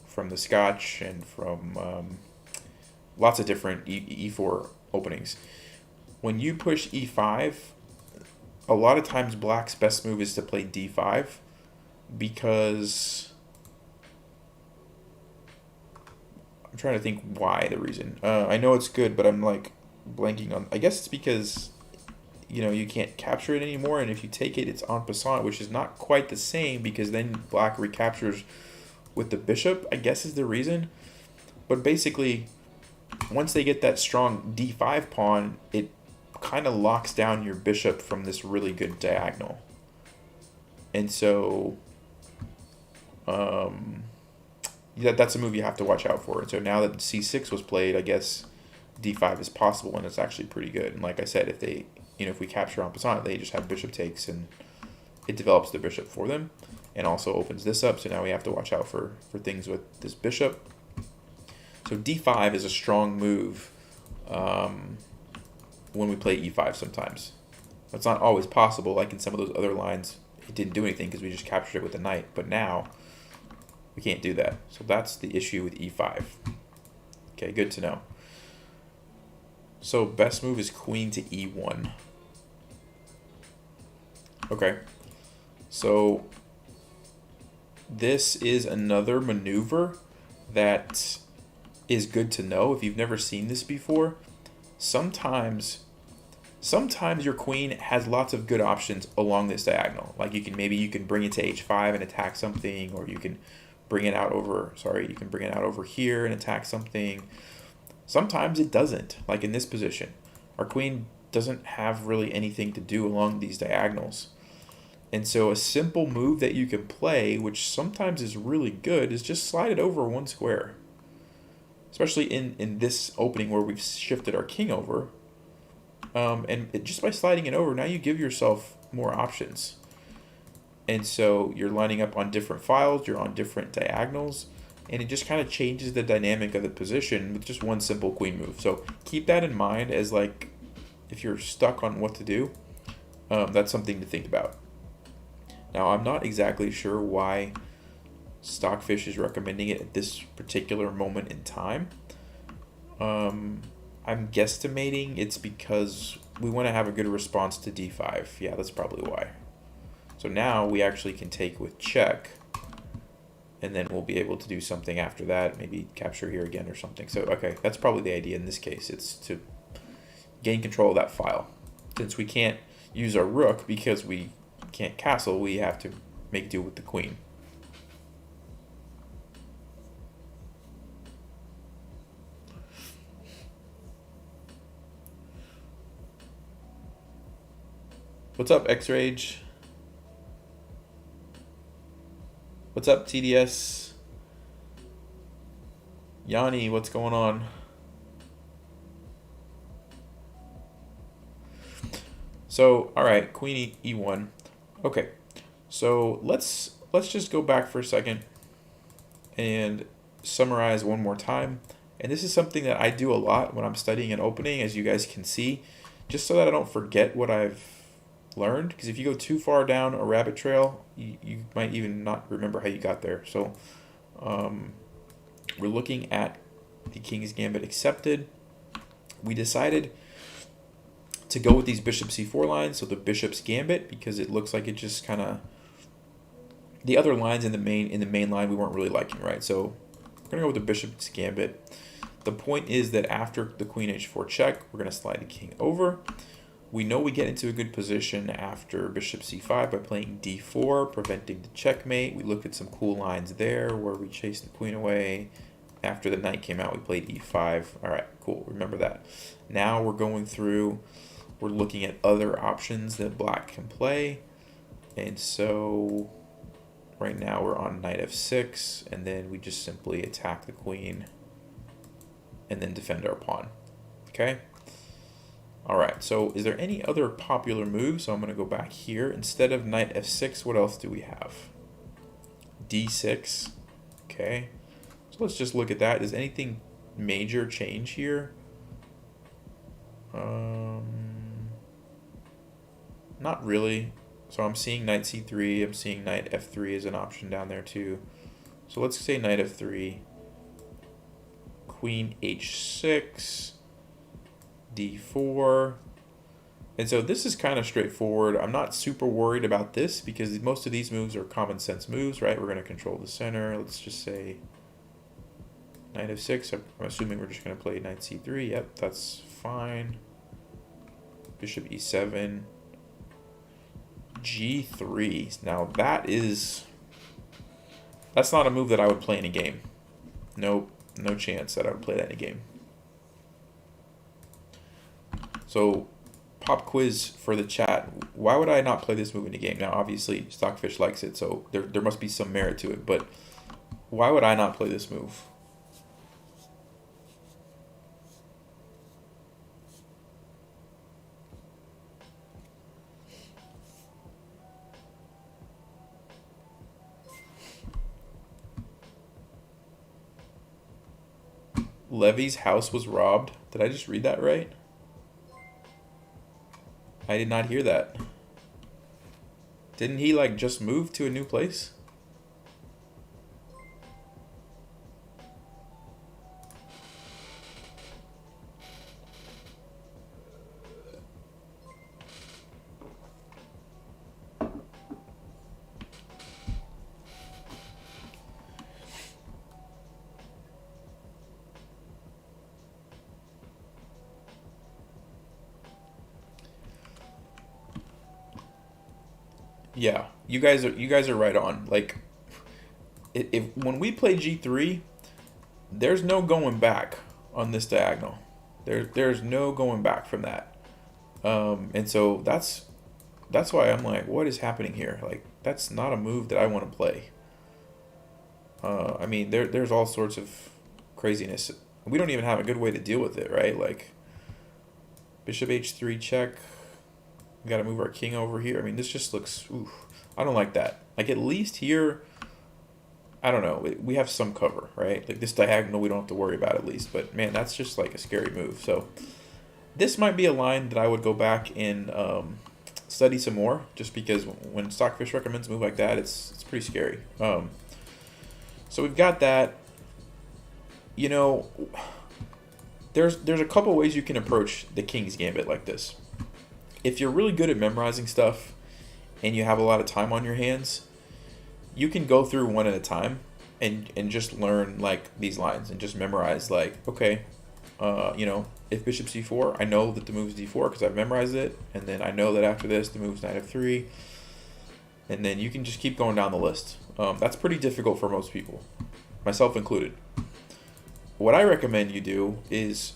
from the Scotch and from lots of different E4 openings. When you push E5, a lot of times Black's best move is to play D5 because I'm trying to think why the reason. I know it's good, but I'm like blanking on. I guess it's because you can't capture it anymore, and if you take it, it's en passant, which is not quite the same because then Black recaptures with the bishop, I guess is the reason. But basically, once they get that strong D5 pawn, it kind of locks down your bishop from this really good diagonal. And so that's a move you have to watch out for. And so now that C6 was played, I guess D5 is possible, and it's actually pretty good. And like I said, if we capture en passant, they just have bishop takes, and it develops the bishop for them, and also opens this up. So now we have to watch out for things with this bishop. So D5 is a strong move when we play E5 sometimes. It's not always possible. Like in some of those other lines, it didn't do anything because we just captured it with the knight. But now we can't do that. So that's the issue with E5. Okay, good to know. So best move is queen to E1. Okay, so this is another maneuver that is good to know if you've never seen this before. Sometimes your queen has lots of good options along this diagonal. Like you can bring it to H5 and attack something, or you can bring it out over here and attack something. Sometimes it doesn't, like in this position. Our queen doesn't have really anything to do along these diagonals. And so a simple move that you can play, which sometimes is really good, is just slide it over one square. Especially in this opening where we've shifted our king over. Just by sliding it over, now you give yourself more options. And so you're lining up on different files, you're on different diagonals, and it just kind of changes the dynamic of the position with just one simple queen move. So keep that in mind as like, if you're stuck on what to do, that's something to think about. Now, I'm not exactly sure why Stockfish is recommending it at this particular moment in time. I'm guesstimating it's because we want to have a good response to D5. Yeah, that's probably why. So now we actually can take with check, and then we'll be able to do something after that, maybe capture here again or something. So, okay, that's probably the idea in this case. It's to gain control of that file. Since we can't use our rook because we can't castle, we have to make do with the queen. What's up, X-Rage? What's up, TDS? Yanni, what's going on? So, all right, queen E1. Okay, so let's just go back for a second and summarize one more time. And this is something that I do a lot when I'm studying an opening, as you guys can see, just so that I don't forget what I've learned. Because if you go too far down a rabbit trail, you might even not remember how you got there. So we're looking at the King's Gambit accepted. We decided to go with these bishop c4 lines, so the bishop's gambit, because it looks like it just kind of, the other lines in the main line we weren't really liking, right? So we're gonna go with the bishop's gambit. The point is that after the queen h4 check, we're gonna slide the king over. We know we get into a good position after bishop c5 by playing d4, preventing the checkmate. We looked at some cool lines there where we chased the queen away. After the knight came out, we played e5. All right, cool, remember that. Now we're going through, we're looking at other options that black can play. And so right now we're on knight f6, and then we just simply attack the queen and then defend our pawn, okay? All right, so is there any other popular moves? So I'm gonna go back here. Instead of knight f6, what else do we have? d6, okay. So let's just look at that. Does anything major change here? Not really. So I'm seeing knight c3. I'm seeing knight f3 as an option down there too. So let's say knight f3. Queen h6. d4. And so this is kind of straightforward. I'm not super worried about this because most of these moves are common sense moves, right? We're going to control the center. Let's just say knight f6. I'm assuming we're just going to play knight c3. Yep, that's fine. Bishop e7. g3. Now that's not a move that I would play in a game. Nope, no chance that I would play that in a game. So pop quiz for the chat. Why would I not play this move in a game? Now obviously Stockfish likes it, so there must be some merit to it, but why would I not play this move? Levy's house was robbed. Did I just read that right? I did not hear that. Didn't he like just move to a new place? Yeah, you guys are right on. Like, if when we play G3, there's no going back on this diagonal. There's no going back from that. And so that's why I'm like, what is happening here? Like, that's not a move that I want to play. I mean, there's all sorts of craziness. We don't even have a good way to deal with it, right? Like, bishop h3 check. We got to move our king over here. I mean, this just looks, oof. I don't like that. Like, at least here, I don't know. We have some cover, right? Like, this diagonal we don't have to worry about at least. But, man, that's just, like, a scary move. So, this might be a line that I would go back and study some more. Just because when Stockfish recommends a move like that, it's pretty scary. So, we've got that. You know, there's a couple ways you can approach the King's Gambit like this. If you're really good at memorizing stuff and you have a lot of time on your hands, you can go through one at a time and just learn like these lines and just memorize like, okay, you know, if bishop c4, I know that the move is d4 because I've memorized it, and then I know that after this the move's knight f3, and then you can just keep going down the list. That's pretty difficult for most people, myself included. What I recommend you do is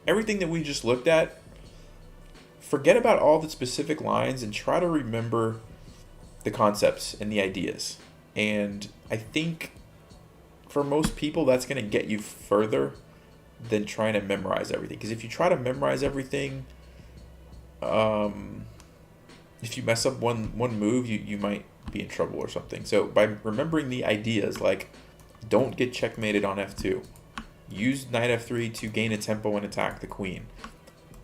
everything that we just looked at, forget about all the specific lines and try to remember the concepts and the ideas. And I think for most people, that's going to get you further than trying to memorize everything. Because if you try to memorize everything, if you mess up one move, you might be in trouble or something. So by remembering the ideas, like don't get checkmated on f2. Use knight f3 to gain a tempo and attack the queen.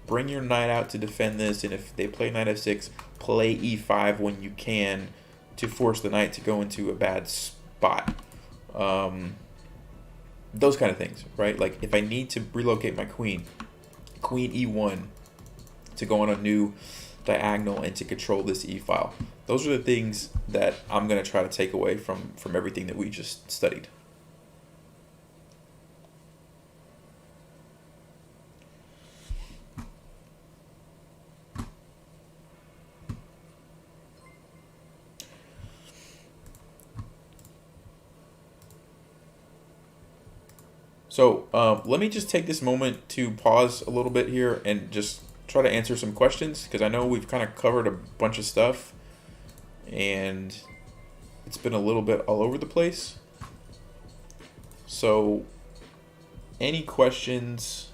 Bring your knight out to defend this, and if they play knight f6, play e5 when you can to force the knight to go into a bad spot. Those kind of things, right? Like if I need to relocate my queen e1 to go on a new diagonal and to control this e-file. Those are the things that I'm going to try to take away from everything that we just studied. So let me just take this moment to pause a little bit here and just try to answer some questions, because I know we've kind of covered a bunch of stuff and it's been a little bit all over the place. So any questions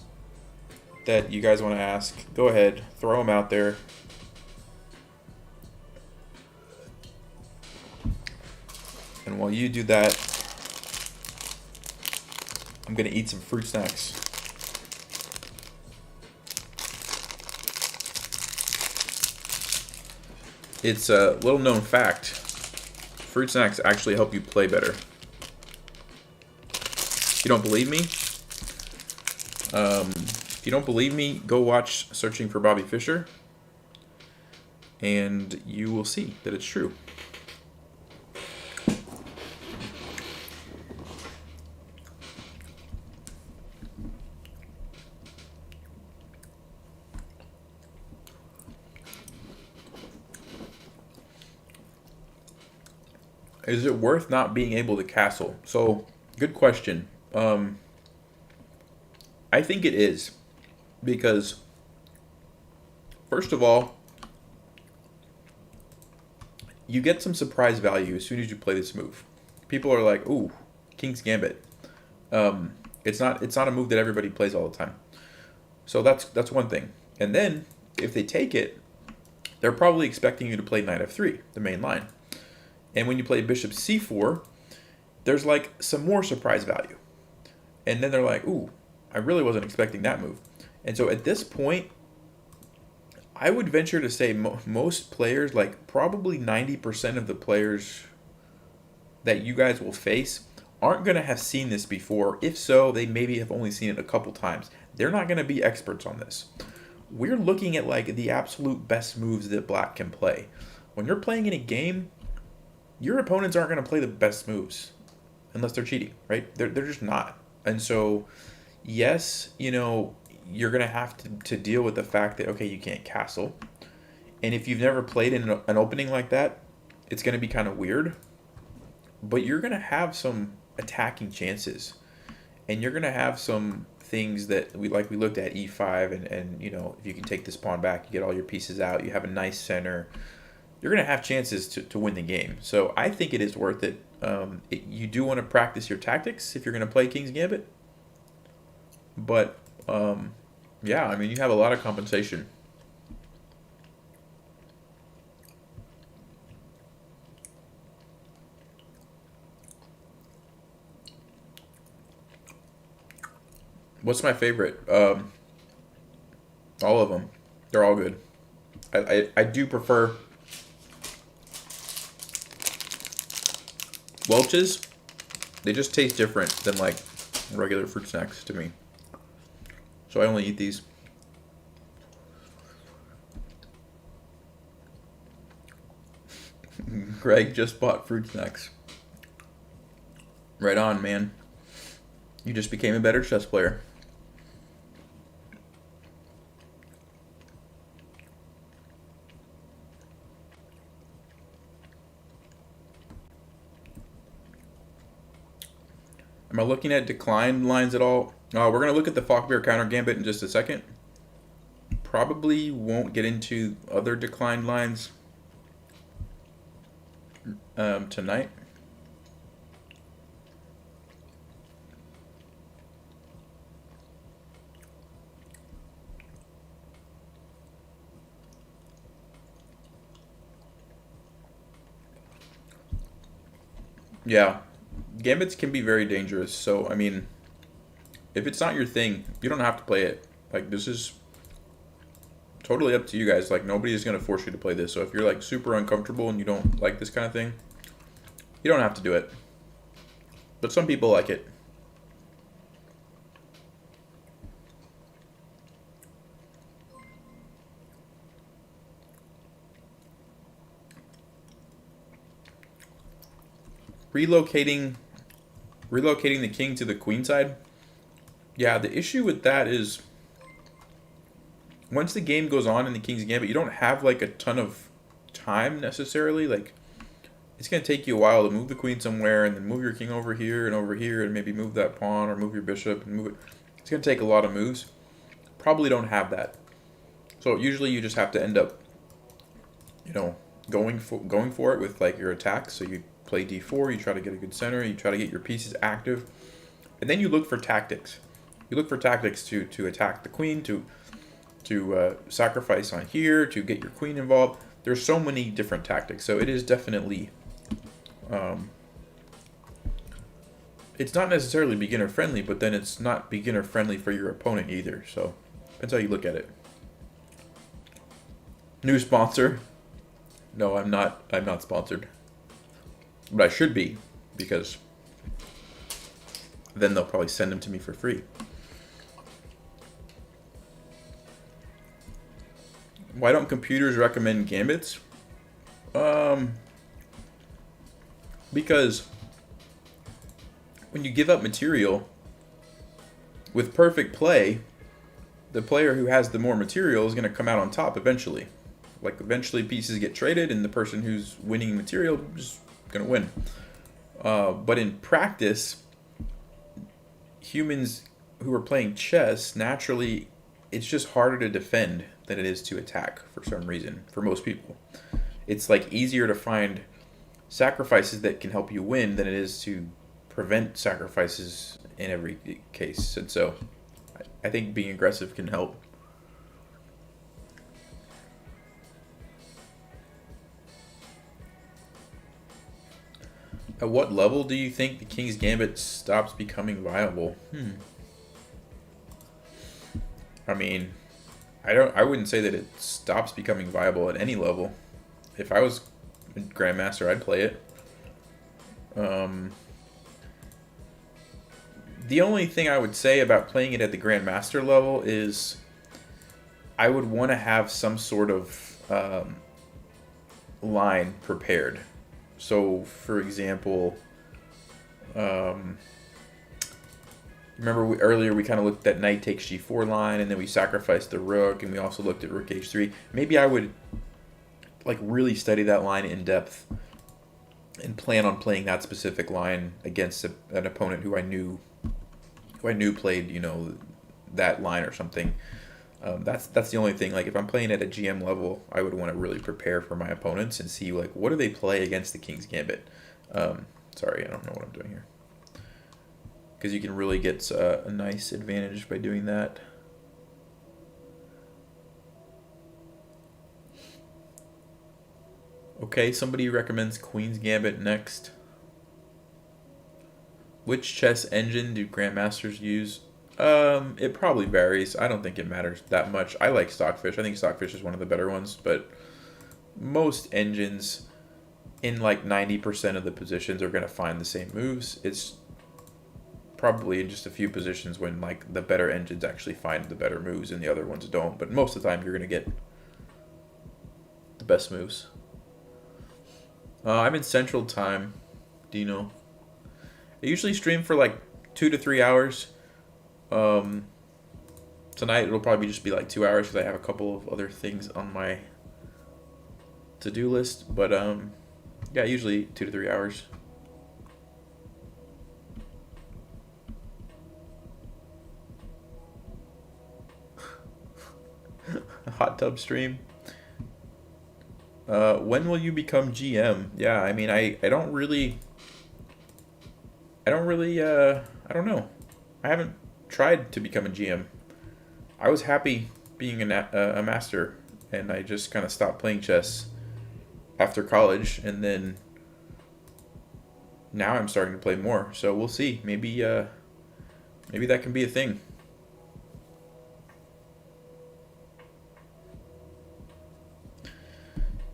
that you guys want to ask, go ahead, throw them out there. And while you do that, I'm going to eat some fruit snacks. It's a little known fact. Fruit snacks actually help you play better. You don't believe me? If you don't believe me, go watch Searching for Bobby Fischer, and you will see that it's true. Is it worth not being able to castle? So, good question. I think it is. Because, first of all, you get some surprise value as soon as you play this move. People are like, ooh, King's Gambit. It's not a move that everybody plays all the time. So that's one thing. And then, if they take it, they're probably expecting you to play Knight F3, the main line. And when you play Bishop C4, there's like some more surprise value. And then they're like, ooh, I really wasn't expecting that move. And so at this point, I would venture to say most players, like probably 90% of the players that you guys will face, aren't going to have seen this before. If so, they maybe have only seen it a couple times. They're not going to be experts on this. We're looking at like the absolute best moves that Black can play. When you're playing in a game, your opponents aren't going to play the best moves unless they're cheating, right? They're just not. And so, yes, you know, you're going to have to deal with the fact that, okay, you can't castle. And if you've never played in an opening like that, it's going to be kind of weird. But you're going to have some attacking chances. And you're going to have some things that, we looked at E5, and you know, if you can take this pawn back, you get all your pieces out, you have a nice center, you're going to have chances to win the game. So I think it is worth it. You do want to practice your tactics if you're going to play King's Gambit. But, yeah, I mean, you have a lot of compensation. What's my favorite? All of them. They're all good. I do prefer Welch's. They just taste different than like regular fruit snacks to me. So I only eat these. Greg just bought fruit snacks. Right on, man. You just became a better chess player. Am I looking at declined lines at all? We're going to look at the Falkbeer Counter-Gambit in just a second. Probably won't get into other declined lines tonight. Yeah. Gambits can be very dangerous, so, I mean, if it's not your thing, you don't have to play it. Like, this is totally up to you guys. Like, nobody is going to force you to play this, so if you're, like, super uncomfortable and you don't like this kind of thing, you don't have to do it. But some people like it. Relocating the king to the queen side. Yeah, the issue with that is once the game goes on in the King's Gambit, you don't have like a ton of time necessarily. Like, it's going to take you a while to move the queen somewhere and then move your king over here and maybe move that pawn or move your bishop and move it. It's going to take a lot of moves. Probably don't have that. So usually you just have to end up, you know, going for it with like your attacks. So you play d4, you try to get a good center, you try to get your pieces active, and then you look for tactics. You look for tactics to attack the queen, to sacrifice on here, to get your queen involved. There's so many different tactics, so it is definitely, it's not necessarily beginner friendly, but then it's not beginner friendly for your opponent either. So depends how you look at it. New sponsor. No, I'm not. I'm not sponsored, but I should be because then they'll probably send them to me for free. Why don't computers recommend gambits? Because when you give up material with perfect play, the player who has the more material is going to come out on top eventually. Like eventually pieces get traded and the person who's winning material is going to win. But in practice, humans who are playing chess, naturally, it's just harder to defend than it is to attack for some reason, for most people. It's like easier to find sacrifices that can help you win than it is to prevent sacrifices in every case. And so I think being aggressive can help. At what level do you think the King's Gambit stops becoming viable? I mean, I wouldn't say that it stops becoming viable at any level. If I was a Grandmaster, I'd play it. The only thing I would say about playing it at the Grandmaster level is I would want to have some sort of line prepared. So, for example, remember earlier we kind of looked at knight takes g4 line, and then we sacrificed the rook, and we also looked at rook h3. Maybe I would like really study that line in depth and plan on playing that specific line against an opponent who I knew played, you know, that line or something. That's the only thing. Like if I'm playing at a GM level, I would want to really prepare for my opponents and see like what do they play against the King's Gambit. Sorry, I don't know what I'm doing here. Because you can really get a nice advantage by doing that. Okay, somebody recommends Queen's Gambit next. Which chess engine do Grandmasters use? It probably varies. I don't think it matters that much. I like Stockfish. I think Stockfish is one of the better ones, but most engines in like 90% of the positions are going to find the same moves. It's probably in just a few positions when like the better engines actually find the better moves and the other ones don't, but most of the time you're going to get the best moves. I'm in Central Time, Dino. I usually stream for like 2 to 3 hours. Tonight it'll probably just be like 2 hours because I have a couple of other things on my to-do list. But yeah, usually 2 to 3 hours. Hot tub stream. When will you become GM? Yeah, I mean, I don't know. I haven't tried to become a GM. I was happy being a master, and I just kind of stopped playing chess after college, and then now I'm starting to play more. So we'll see. Maybe that can be a thing.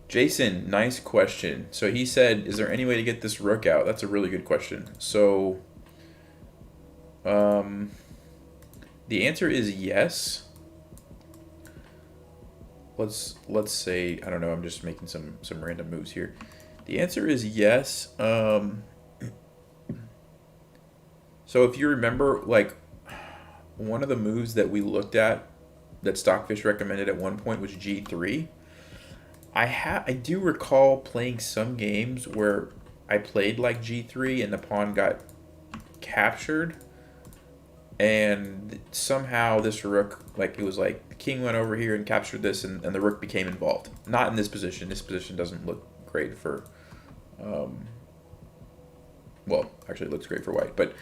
Jason, nice question. So he said, is there any way to get this rook out? That's a really good question. So the answer is yes. Let's say, I don't know, I'm just making some random moves here. The answer is yes. So if you remember, like, one of the moves that we looked at that Stockfish recommended at one point was g3. I do recall playing some games where I played like g3 and the pawn got captured, and somehow this rook, like, it was like the king went over here and captured this, and the rook became involved. Not in this position. This position doesn't look great for, well, actually it looks great for white, but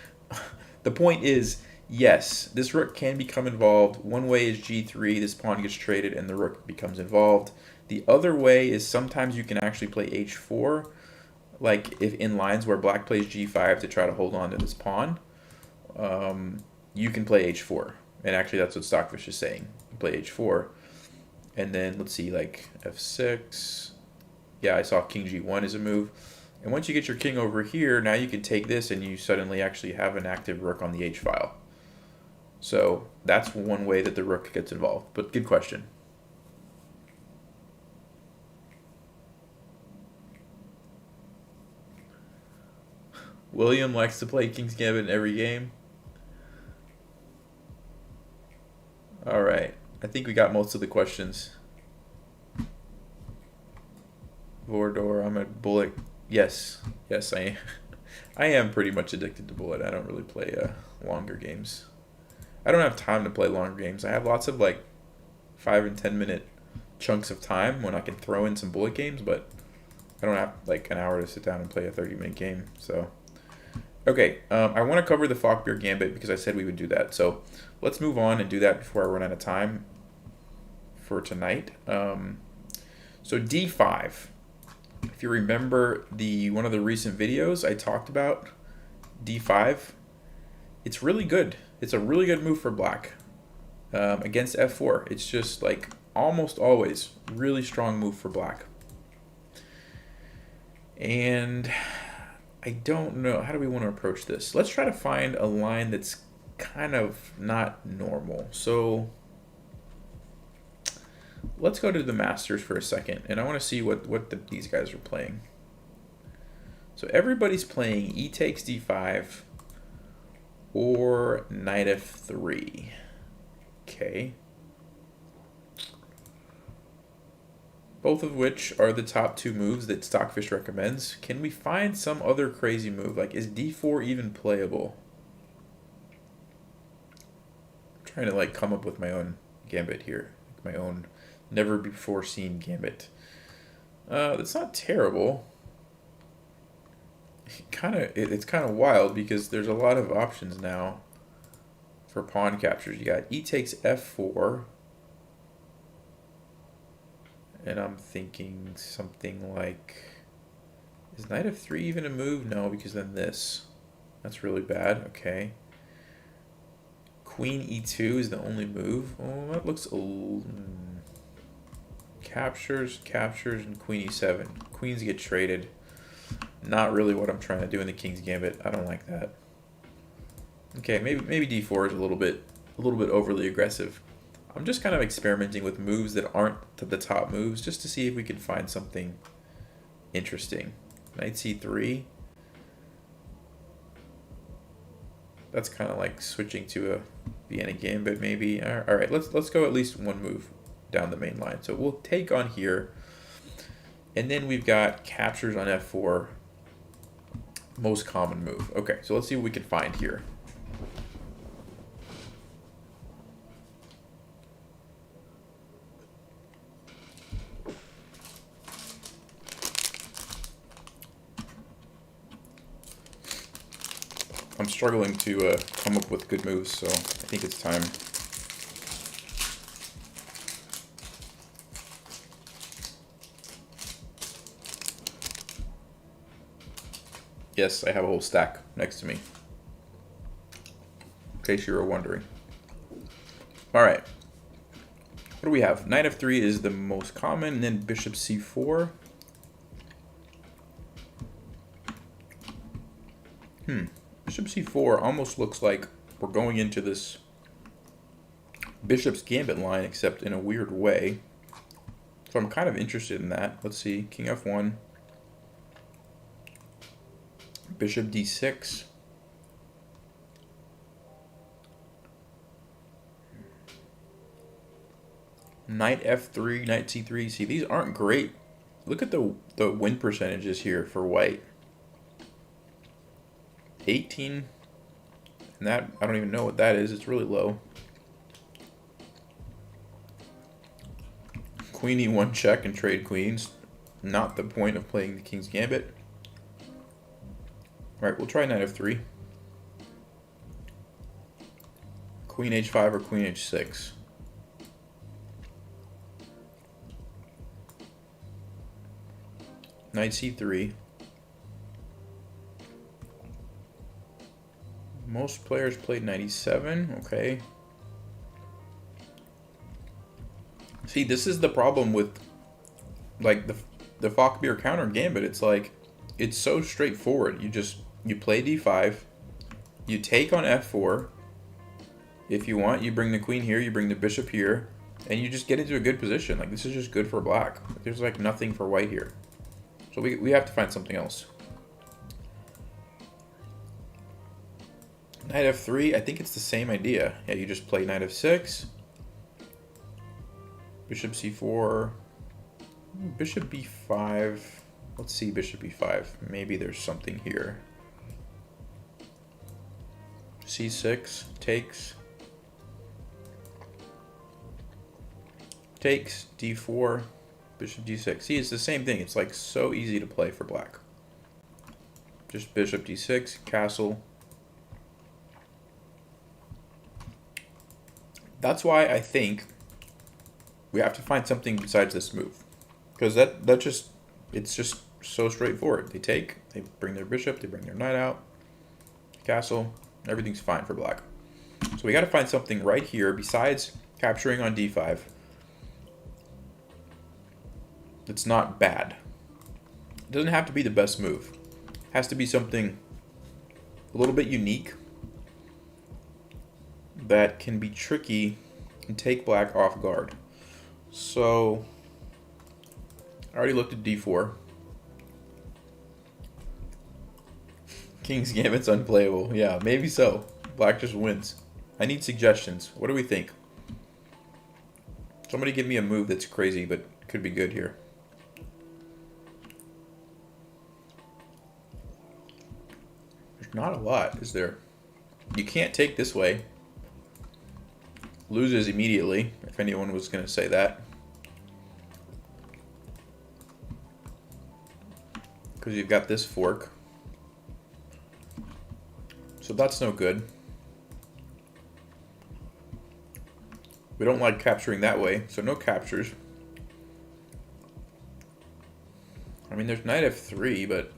the point is, yes, this rook can become involved. One way is g3, this pawn gets traded and the rook becomes involved. The other way is sometimes you can actually play h4, like if in lines where black plays g5 to try to hold on to this pawn, you can play h4. And actually that's what Stockfish is saying. You play h4, and then let's see, like f6, Yeah, I saw king g1 is a move. And once you get your king over here, now you can take this and you suddenly actually have an active rook on the h file. So that's one way that the rook gets involved. But good question. William likes to play King's Gambit in every game. Alright, I think we got most of the questions. Vordor, I'm a bullet. Yes, I am. I am pretty much addicted to bullet. I don't really play longer games. I don't have time to play longer games. I have lots of like 5 and 10 minute chunks of time when I can throw in some bullet games, but I don't have like an hour to sit down and play a 30-minute game. So, okay, I want to cover the Falkbeer Gambit because I said we would do that. So let's move on and do that before I run out of time for tonight. So d5. If you remember one of the recent videos, I talked about d5. It's really good. It's a really good move for black against f4. It's just like almost always really strong move for black. And I don't know, how do we want to approach this? Let's try to find a line that's kind of not normal. So let's go to the Masters for a second, and I want to see what these guys are playing. So everybody's playing e takes d5 or knight f3. Okay. Both of which are the top 2 moves that Stockfish recommends. Can we find some other crazy move? Like, is d4 even playable? I'm trying to like come up with my own gambit here, my own never before seen gambit. That's not terrible. It's kind of wild because there's a lot of options now for pawn captures. You got e takes f4, and I'm thinking something like, is knight f3 even a move? No, because then that's really bad. Okay. Queen e2 is the only move. Oh, that looks old. Captures, and queen e7. Queens get traded. Not really what I'm trying to do in the King's Gambit. I don't like that. Okay, maybe d4 is a little bit overly aggressive. I'm just kind of experimenting with moves that aren't the top moves just to see if we can find something interesting. Knight c3. That's kind of like switching to a Vienna Gambit maybe. All right, let's go at least one move down the main line. So we'll take on here, and then we've got captures on f4, most common move. Okay, so let's see what we can find here. I'm struggling to come up with good moves, so I think it's time. Yes, I have a whole stack next to me, in case you were wondering. All right. What do we have? Knight f3 is the most common, and then bishop c4. Bishop c4 almost looks like we're going into this bishop's gambit line, except in a weird way. So I'm kind of interested in that. Let's see. King f1. Bishop d6. Knight f3, knight c3. See, these aren't great. Look at the win percentages here for white. 18. And that, I don't even know what that is. It's really low. Queen e1 check and trade queens. Not the point of playing the King's Gambit. Alright, we'll try knight f3. Queen h5 or queen h6. Knight c3. Most players played knight e7. Okay. See, this is the problem with like the the Falkbeer Counter-Gambit, it's like, it's so straightforward. You play d5, you take on f4. If you want, you bring the queen here, you bring the bishop here, and you just get into a good position. Like, this is just good for black. There's like nothing for white here. So we have to find something else. Knight f3, I think it's the same idea. Yeah, you just play knight f6. Bishop c4. Bishop b5. Let's see bishop b5. Maybe there's something here. c6 takes. Takes, d4, bishop d6. See, it's the same thing. It's like so easy to play for black. Just bishop d6, castle. That's why I think we have to find something besides this move. Because it's just so straightforward. They take, they bring their bishop, they bring their knight out, castle, everything's fine for black. So we got to find something right here besides capturing on d5. It's not bad. It doesn't have to be the best move. It has to be something a little bit unique that can be tricky and take black off guard. So I already looked at d4. King's Gambit's unplayable. Yeah, maybe so. Black just wins. I need suggestions. What do we think? Somebody give me a move that's crazy but could be good here. Not a lot, is there? You can't take this way. Loses immediately, if anyone was going to say that. Because you've got this fork. So that's no good. We don't like capturing that way, so no captures. I mean, there's knight f3, but...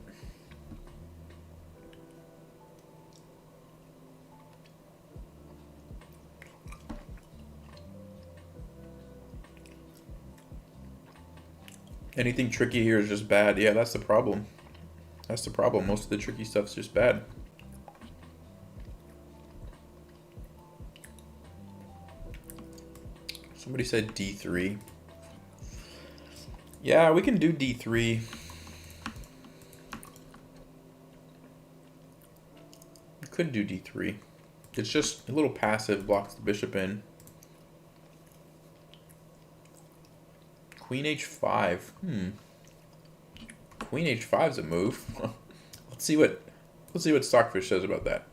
anything tricky here is just bad. Yeah, that's the problem. That's the problem. Most of the tricky stuff's just bad. Somebody said d3. Yeah, we can do d3. We could do d3. It's just a little passive, blocks the bishop in. Queen h5. Queen h5 is a move. Let's see what Stockfish says about that.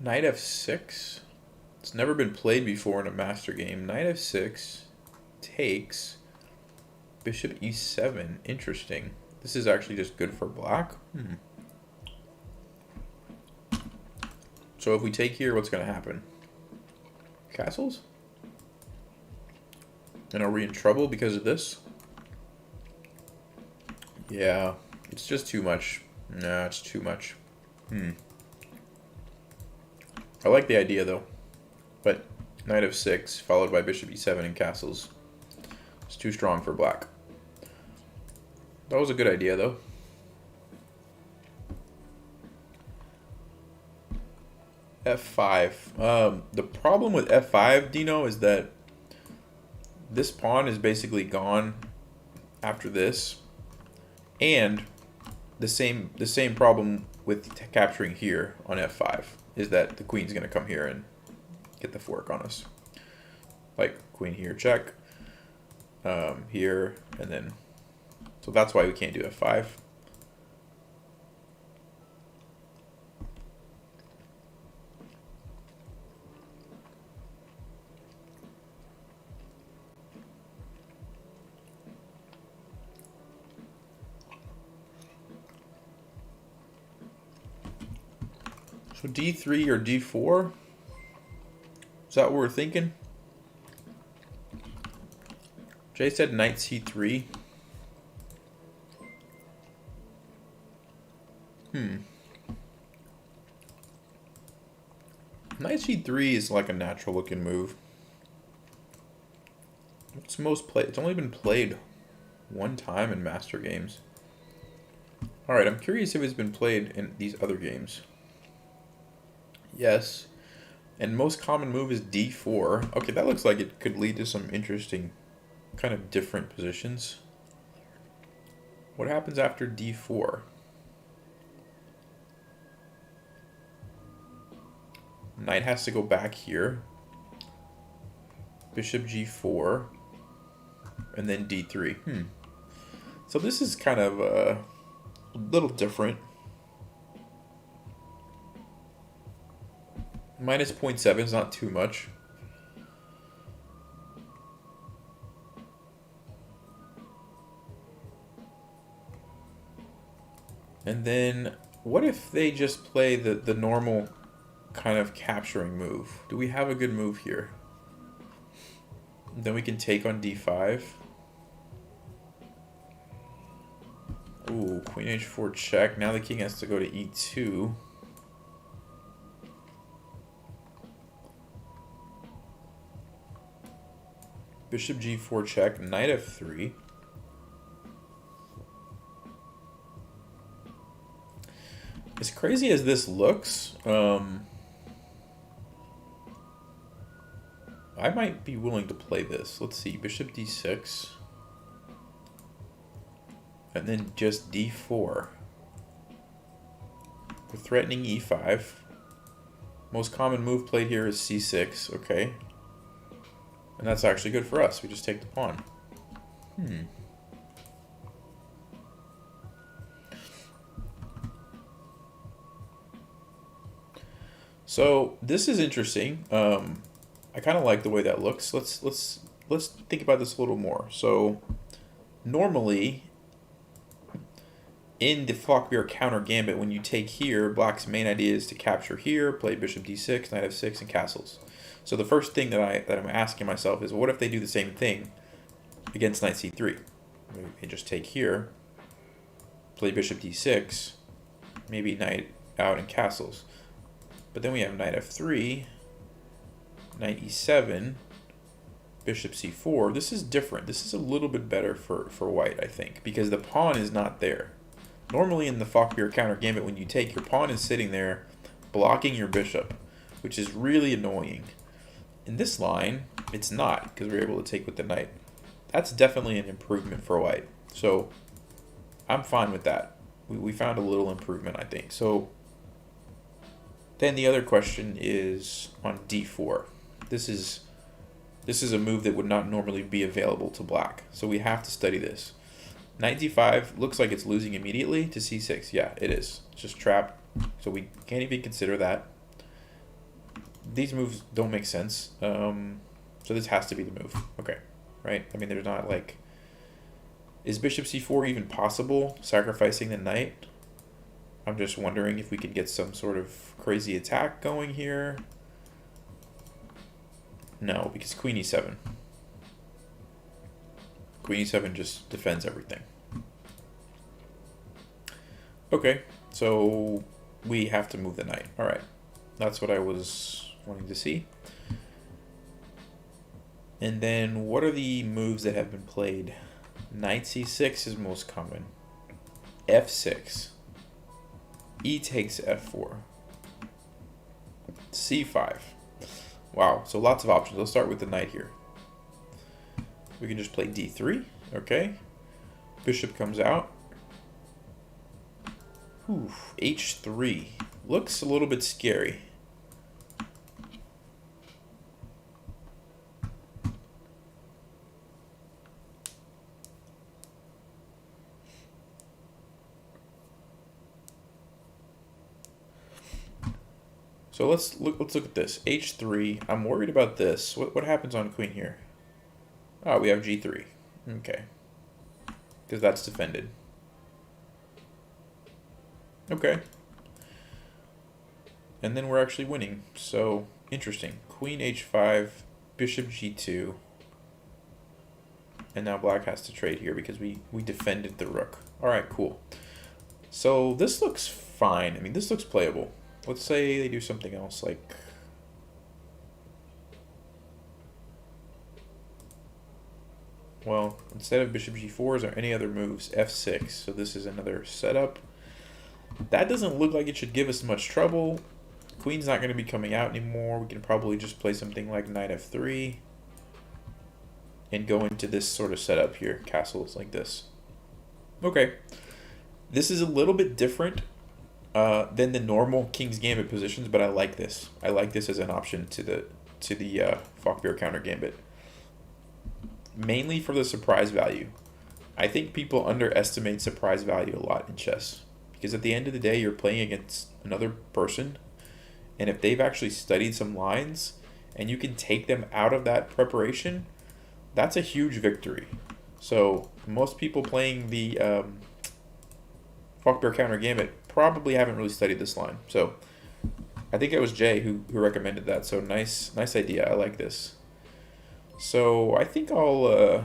Knight f6. It's never been played before in a master game. Knight f6 takes bishop e7. Interesting. This is actually just good for black. So if we take here, what's going to happen? Castles? And are we in trouble because of this? Yeah, it's just too much. Nah, it's too much. I like the idea though. But knight f6 followed by bishop e7 and castles. It's too strong for black. That was a good idea though. f5. The problem with f5, Dino, is that this pawn is basically gone after this, and the same problem with capturing here on f5 is that the queen's going to come here and get the fork on us. Like queen here, check, here, and then, so that's why we can't do f5. So d3 or d4? Is that what we're thinking? Jay said knight c3. Knight c3 is like a natural looking move. It's most played. It's only been played one time in Master Games. Alright, I'm curious if it's been played in these other games. Yes. And most common move is d4. Okay, that looks like it could lead to some interesting, kind of different positions. What happens after d4? Knight has to go back here. Bishop g4. And then d3. So this is kind of a little different. Minus 0.7 is not too much. And then, what if they just play the normal kind of capturing move? Do we have a good move here? Then we can take on d5. Ooh, queen h4 check. Now the king has to go to e2. Bishop g4 check, knight f3. As crazy as this looks, I might be willing to play this. Let's see, bishop d6. And then just d4. We're threatening e5. Most common move played here is c6, okay. And that's actually good for us. We just take the pawn. So this is interesting. I kind of like the way that looks. Let's think about this a little more. So normally in the Falkbeer Counter-Gambit, when you take here, black's main idea is to capture here, play bishop d6, knight f6, and castles. So the first thing that I'm asking myself is, what if they do the same thing against knight c3? They just take here, play bishop d6, maybe knight out and castles. But then we have knight f3, knight e7, bishop c4. This is different. This is a little bit better for white, I think, because the pawn is not there. Normally in the Falkbeer Counter-Gambit, when you take, your pawn is sitting there blocking your bishop, which is really annoying. In this line, it's not, because we're able to take with the knight. That's definitely an improvement for white. So I'm fine with that. We found a little improvement, I think. So then the other question is on d4. This is a move that would not normally be available to black. So we have to study this. Knight d5 looks like it's losing immediately to c6. Yeah, it is. It's just trapped. So we can't even consider that. These moves don't make sense. So this has to be the move. Okay, right? I mean, there's not like... Is bishop c4 even possible, sacrificing the knight? I'm just wondering if we could get some sort of crazy attack going here. No, because queen e7. Queen e7 just defends everything. Okay, so we have to move the knight. All right, that's what I was wanting to see. And then what are the moves that have been played? Knight c6 is most common. f6. E takes f4. c5. Wow, so lots of options. Let's start with the knight here. We can just play d3, okay. Bishop comes out. h3. Looks a little bit scary. So let's look at this. h3. I'm worried about this. What happens on queen here? Oh, we have g3. Okay. Because that's defended. Okay. And then we're actually winning. So, interesting. Queen h5, bishop g2. And now black has to trade here because we defended the rook. Alright, cool. So this looks fine. I mean, this looks playable. Let's say they do something else like... Well, instead of bishop g4, is there any other moves? f6, so this is another setup. That doesn't look like it should give us much trouble. Queen's not going to be coming out anymore. We can probably just play something like knight f3 and go into this sort of setup here, castles like this. Okay, this is a little bit different than the normal King's Gambit positions, but I like this. I like this as an option to the Falkbeer Counter-Gambit. Mainly for the surprise value. I think people underestimate surprise value a lot in chess. Because at the end of the day, you're playing against another person, and if they've actually studied some lines, and you can take them out of that preparation, that's a huge victory. So most people playing the Falkbeer Counter-Gambit probably haven't really studied this line. So I think it was Jay who recommended that. So nice idea. I like this. So I think I'll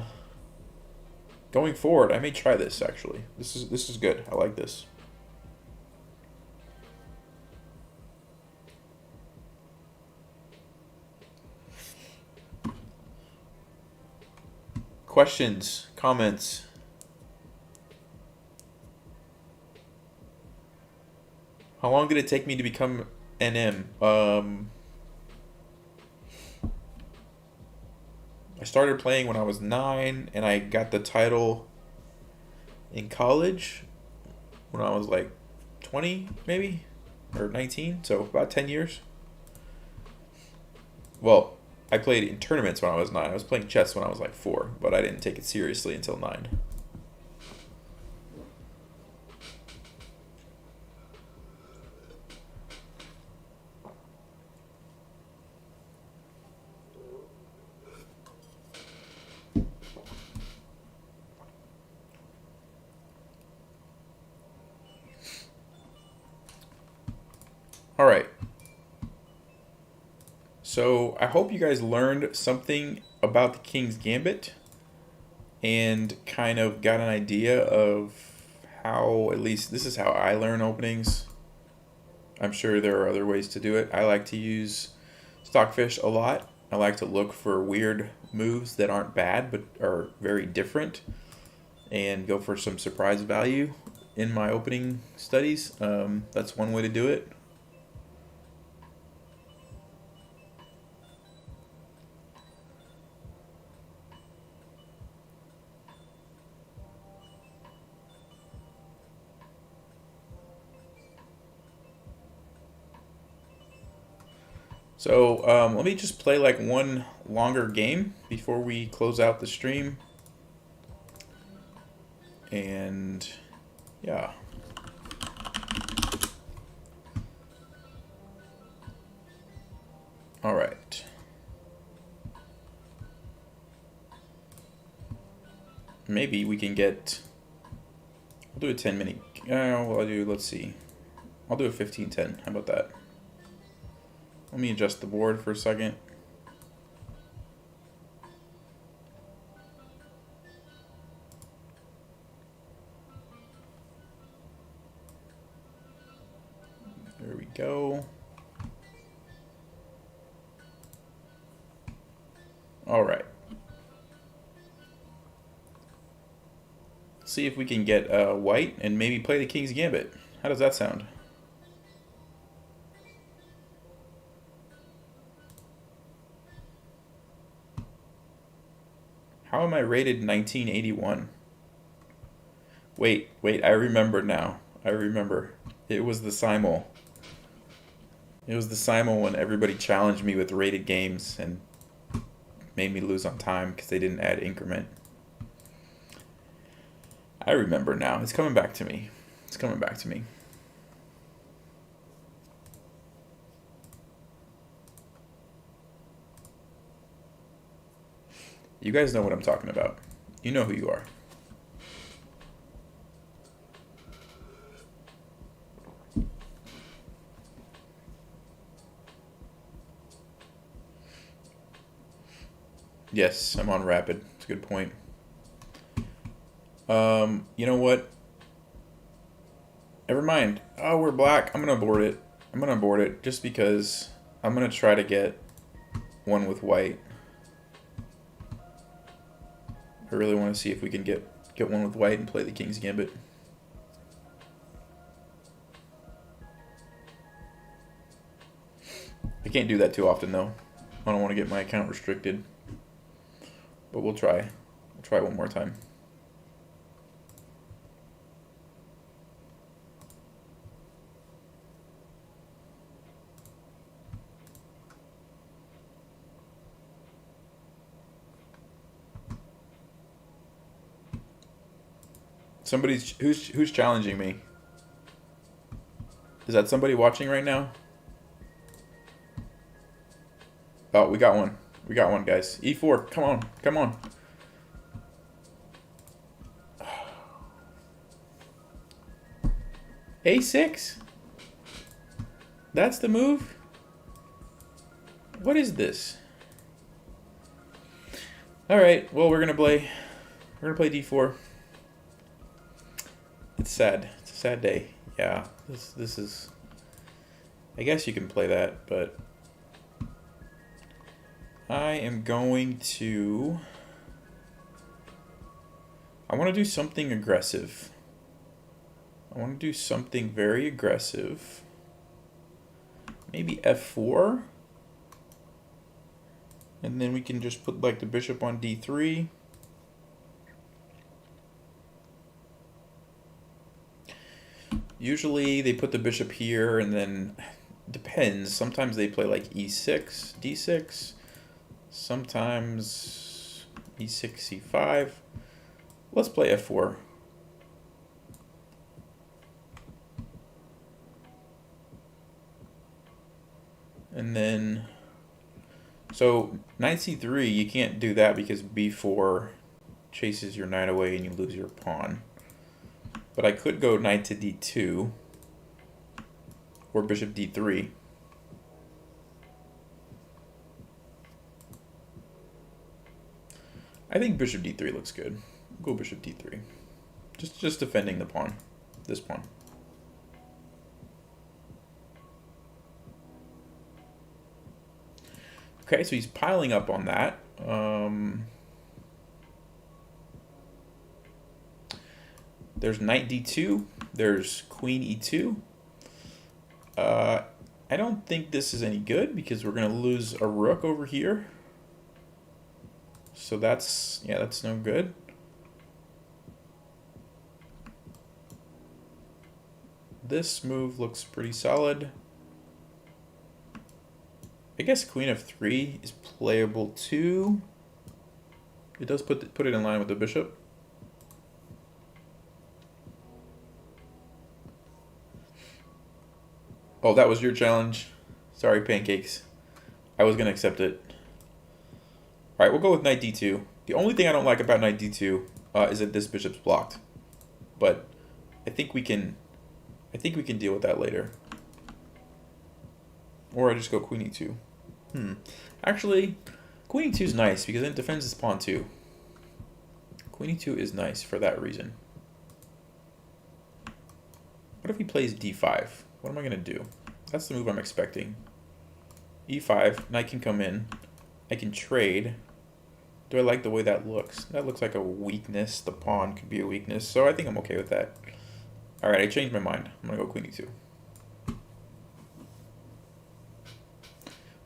going forward, I may try this actually. This is good. I like this. Questions, comments? How long did it take me to become NM? I started playing when I was 9, and I got the title in college when I was like 20, maybe, or 19, so about 10 years. Well, I played in tournaments when I was 9. I was playing chess when I was like 4, but I didn't take it seriously until 9. All right. So I hope you guys learned something about the King's Gambit and kind of got an idea of how, at least this is how I learn openings. I'm sure there are other ways to do it. I like to use Stockfish a lot. I like to look for weird moves that aren't bad but are very different and go for some surprise value in my opening studies. That's one way to do it. So let me just play like one longer game before we close out the stream. And yeah. All right. Maybe we can get, I'll do a 10-minute, let's see. I'll do a 15-10, how about that? Let me adjust the board for a second. There we go. All right. See if we can get white and maybe play the King's Gambit. How does that sound? How am I rated 1981? Wait, I remember now. I remember. It was the simul. It was the simul when everybody challenged me with rated games and made me lose on time because they didn't add increment. I remember now. It's coming back to me. It's coming back to me. You guys know what I'm talking about. You know who you are. Yes, I'm on rapid. It's a good point. You know what? Never mind. Oh, we're black. I'm gonna abort it. I'm gonna abort it just because I'm gonna try to get one with white. I really want to see if we can get one with white and play the King's Gambit. I can't do that too often though. I don't want to get my account restricted. But we'll try. We'll try one more time. Who's challenging me? Is that somebody watching right now? Oh, we got one. We got one, guys. E4. Come on. Come on. A6? That's the move? What is this? Alright, well we're gonna play D4. It's sad. It's a sad day. Yeah, this is, I guess you can play that, but I am going to, I want to do something aggressive. I want to do something very aggressive. Maybe F4. And then we can just put like the bishop on D3. Usually they put the bishop here and then, depends. Sometimes they play like E6, D6. Sometimes E6, C5. Let's play F4. And then, so knight C3, you can't do that because B4 chases your knight away and you lose your pawn. But I could go knight to D2 or bishop D3. I think bishop D3 looks good. Go bishop D3. Just defending the pawn, this pawn. Okay, so he's piling up on that. There's knight D2. There's queen E2. I don't think this is any good because we're going to lose a rook over here. So that's, yeah, that's no good. This move looks pretty solid. I guess queen f3 is playable too. It does put it in line with the bishop. Oh, that was your challenge. Sorry, pancakes. I was gonna accept it. All right, we'll go with knight d2. The only thing I don't like about knight d2 is that this bishop's blocked, but I think we can deal with that later. Or I just go queen e2. Actually, queen e2 is nice because it defends this pawn too. Queen e2 is nice for that reason. What if he plays d5? What am I going to do? That's the move I'm expecting. e5, knight can come in. I can trade. Do I like the way that looks? That looks like a weakness. The pawn could be a weakness, so I think I'm okay with that. All right, I changed my mind. I'm going to go queen e2.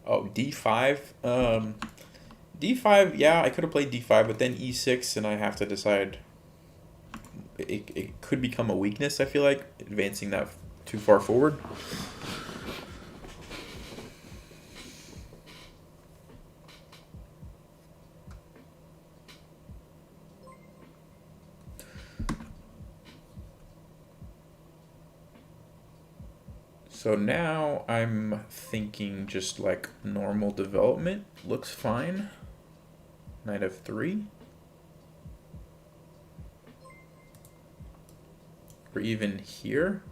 Oh, d5. D5, yeah, I could have played d5, but then e6, and I have to decide. It could become a weakness, I feel like, advancing that too far forward. So now I'm thinking just like normal development looks fine. Knight f3. Or even here.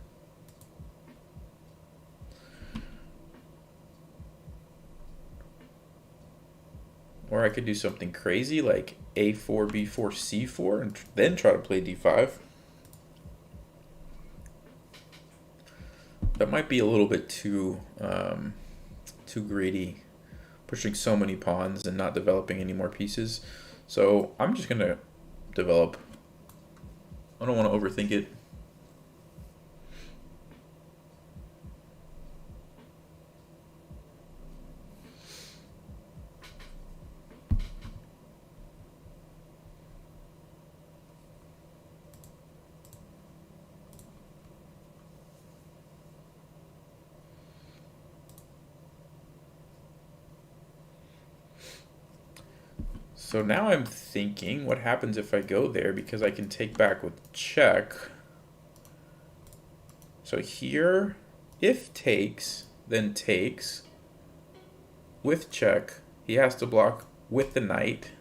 Or I could do something crazy like a4, b4, c4 and then try to play d5. That might be a little bit too greedy, pushing so many pawns and not developing any more pieces. So I'm just gonna develop. I don't want to overthink it. So now I'm thinking, what happens if I go there? Because I can take back with check. So here, if takes, then takes. With check, he has to block with the knight.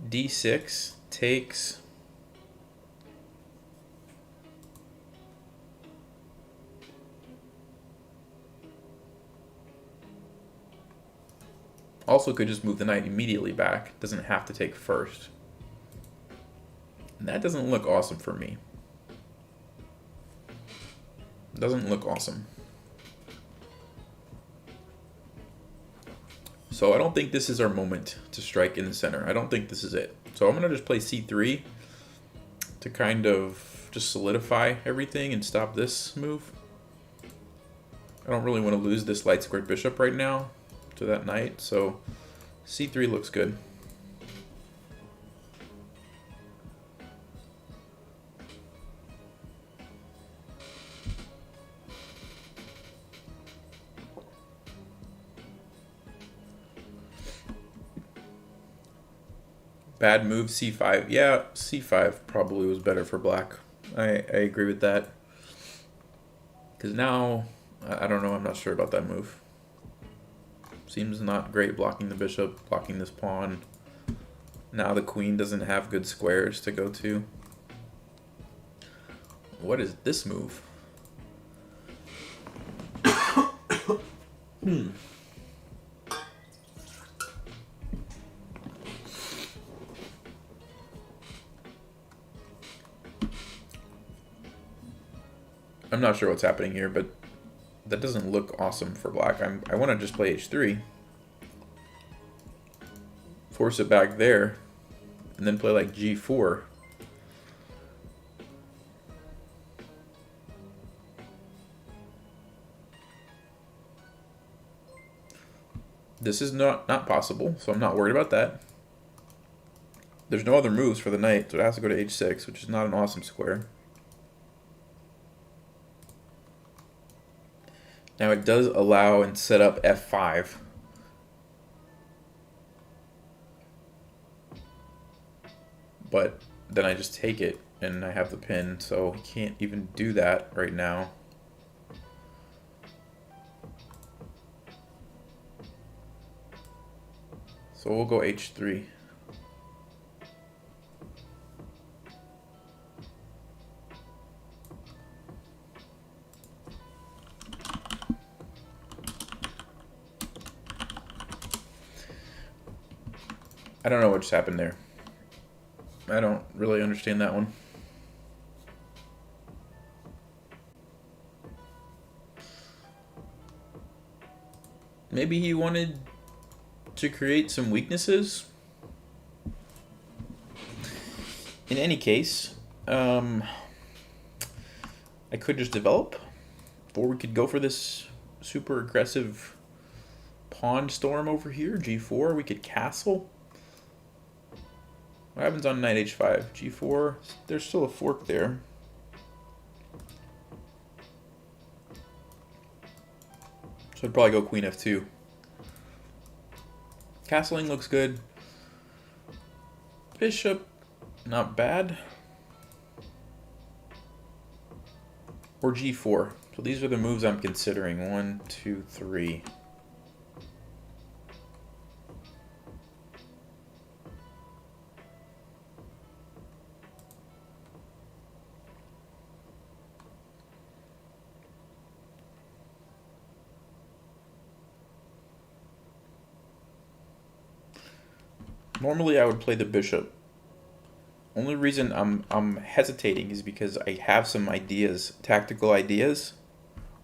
D6, takes. Also could just move the knight immediately back. Doesn't have to take first. And that doesn't look awesome for me. Doesn't look awesome. So I don't think this is our moment to strike in the center. I don't think this is it. So I'm going to just play c3 to kind of just solidify everything and stop this move. I don't really want to lose this light squared bishop right now to that knight, so c3 looks good. Bad move, c5. Yeah, c5 probably was better for black. I agree with that. Because now, I don't know, I'm not sure about that move. Seems not great blocking the bishop, blocking this pawn. Now the queen doesn't have good squares to go to. What is this move? I'm not sure what's happening here, but that doesn't look awesome for black. I want to just play h3. Force it back there. And then play like g4. This is not possible, so I'm not worried about that. There's no other moves for the knight, so it has to go to h6, which is not an awesome square. Now it does allow and set up f5. But then I just take it and I have the pin, so we can't even do that right now. So we'll go h3. I don't know what just happened there. I don't really understand that one. Maybe he wanted to create some weaknesses. In any case, I could just develop, or we could go for this super aggressive pawn storm over here, g4. We could castle. What happens on knight h5? g4, there's still a fork there. So I'd probably go queen f2. Castling looks good. Bishop, not bad. Or g4. So these are the moves I'm considering. 1, 2, 3. Normally I would play the bishop. Only reason I'm hesitating is because I have some ideas, tactical ideas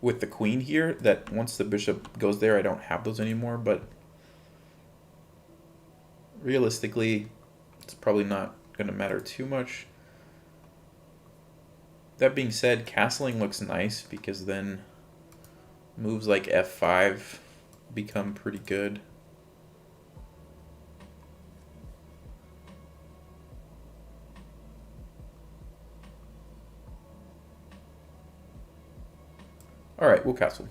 with the queen here, that once the bishop goes there I don't have those anymore, but realistically probably not going to matter too much. That being said, castling looks nice because then moves like f5 become pretty good. All right, we'll castle.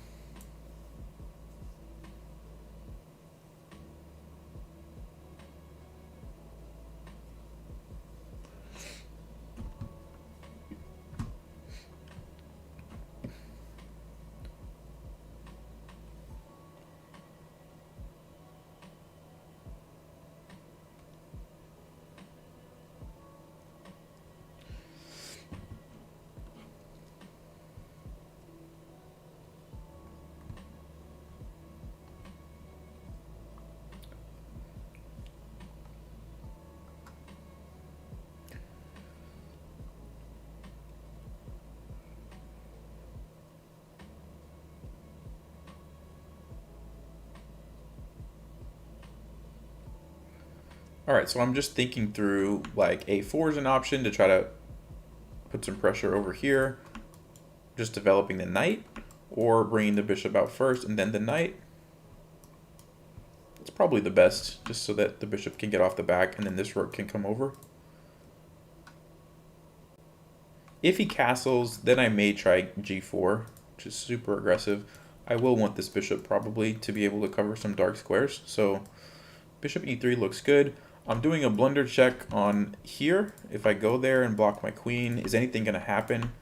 All right, so I'm just thinking through, like, a4 is an option to try to put some pressure over here, just developing the knight, or bringing the bishop out first and then the knight. It's probably the best, just so that the bishop can get off the back and then this rook can come over. If he castles, then I may try g4, which is super aggressive. I will want this bishop probably to be able to cover some dark squares, so bishop e3 looks good. I'm doing a blunder check on here. If I go there and block my queen, is anything going to happen?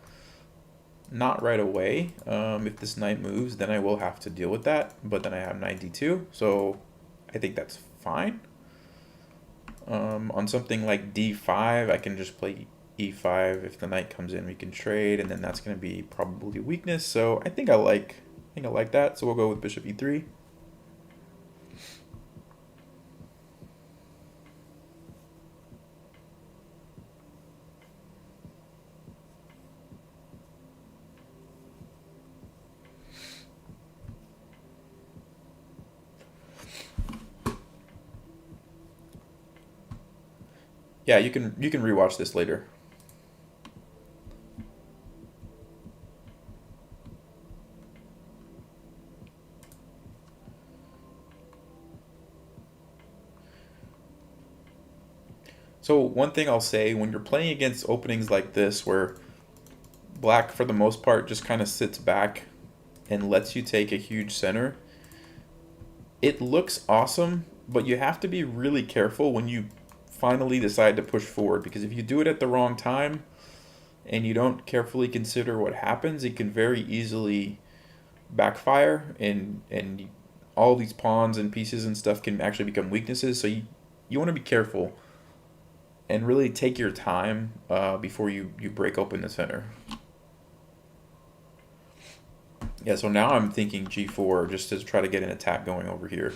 Not right away. If this knight moves, then I will have to deal with that. But then I have knight d2, so I think that's fine. On something like d5, I can just play e5. If the knight comes in, we can trade, and then that's going to be probably weakness. So I think I like that. So we'll go with bishop e3. Yeah, you can rewatch this later. So one thing I'll say, when you're playing against openings like this where black for the most part just kind of sits back and lets you take a huge center, it looks awesome, but you have to be really careful when you finally decide to push forward, because if you do it at the wrong time and you don't carefully consider what happens, it can very easily backfire, and all these pawns and pieces and stuff can actually become weaknesses. So you want to be careful and really take your time before you break open the center. Yeah, so now I'm thinking g4 just to try to get an attack going over here.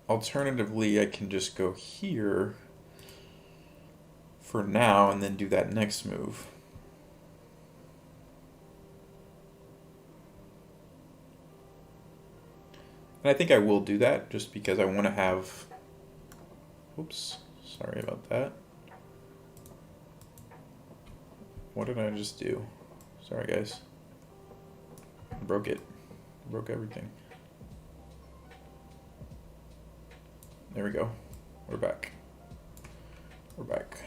Alternatively, I can just go here for now and then do that next move. And I think I will do that just because I want to have... Oops, sorry about that. What did I just do? Sorry, guys. I broke it. I broke everything. There we go. We're back. We're back.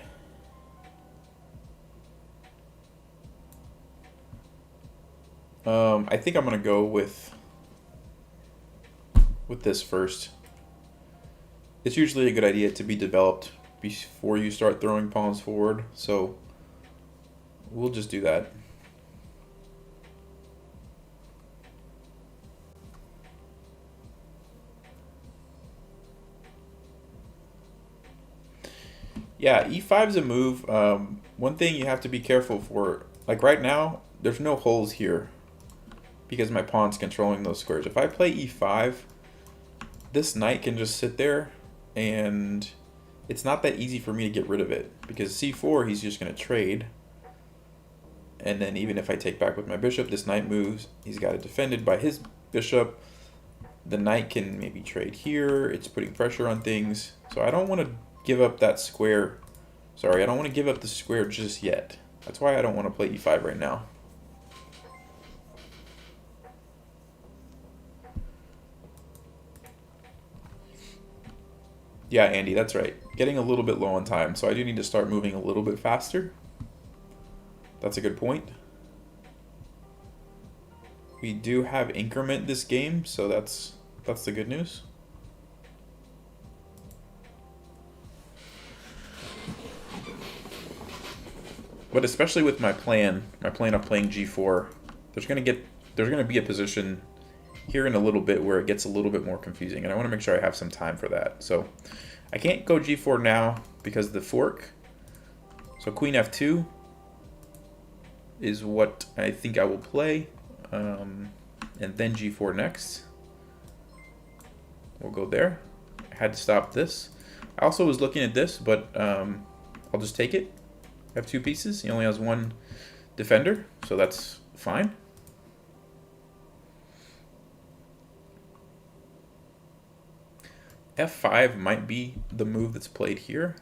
I think I'm gonna go with this first. It's usually a good idea to be developed before you start throwing pawns forward, so we'll just do that. Yeah, e5 is a move. One thing you have to be careful for, like right now, there's no holes here because my pawn's controlling those squares. If I play e5, this knight can just sit there, and it's not that easy for me to get rid of it because c4 he's just going to trade, And then even if I take back with my bishop, this knight moves. He's got it defended by his bishop. The knight can maybe trade here. It's putting pressure on things. So I don't want to give up that square. Sorry, I don't want to give up the square just yet. That's why I don't want to play e5 right now. Yeah, Andy, that's right. Getting a little bit low on time, so I do need to start moving a little bit faster. That's a good point. We do have increment this game, so that's the good news. But especially with my plan of playing g4, there's gonna be a position here in a little bit where it gets a little bit more confusing, and I want to make sure I have some time for that. So I can't go g4 now because of the fork. So queen f2 is what I think I will play, and then g4 next. We'll go there. I had to stop this. I also was looking at this, but I'll just take it. I have two pieces. He only has one defender, so that's fine. f5 might be the move that's played here.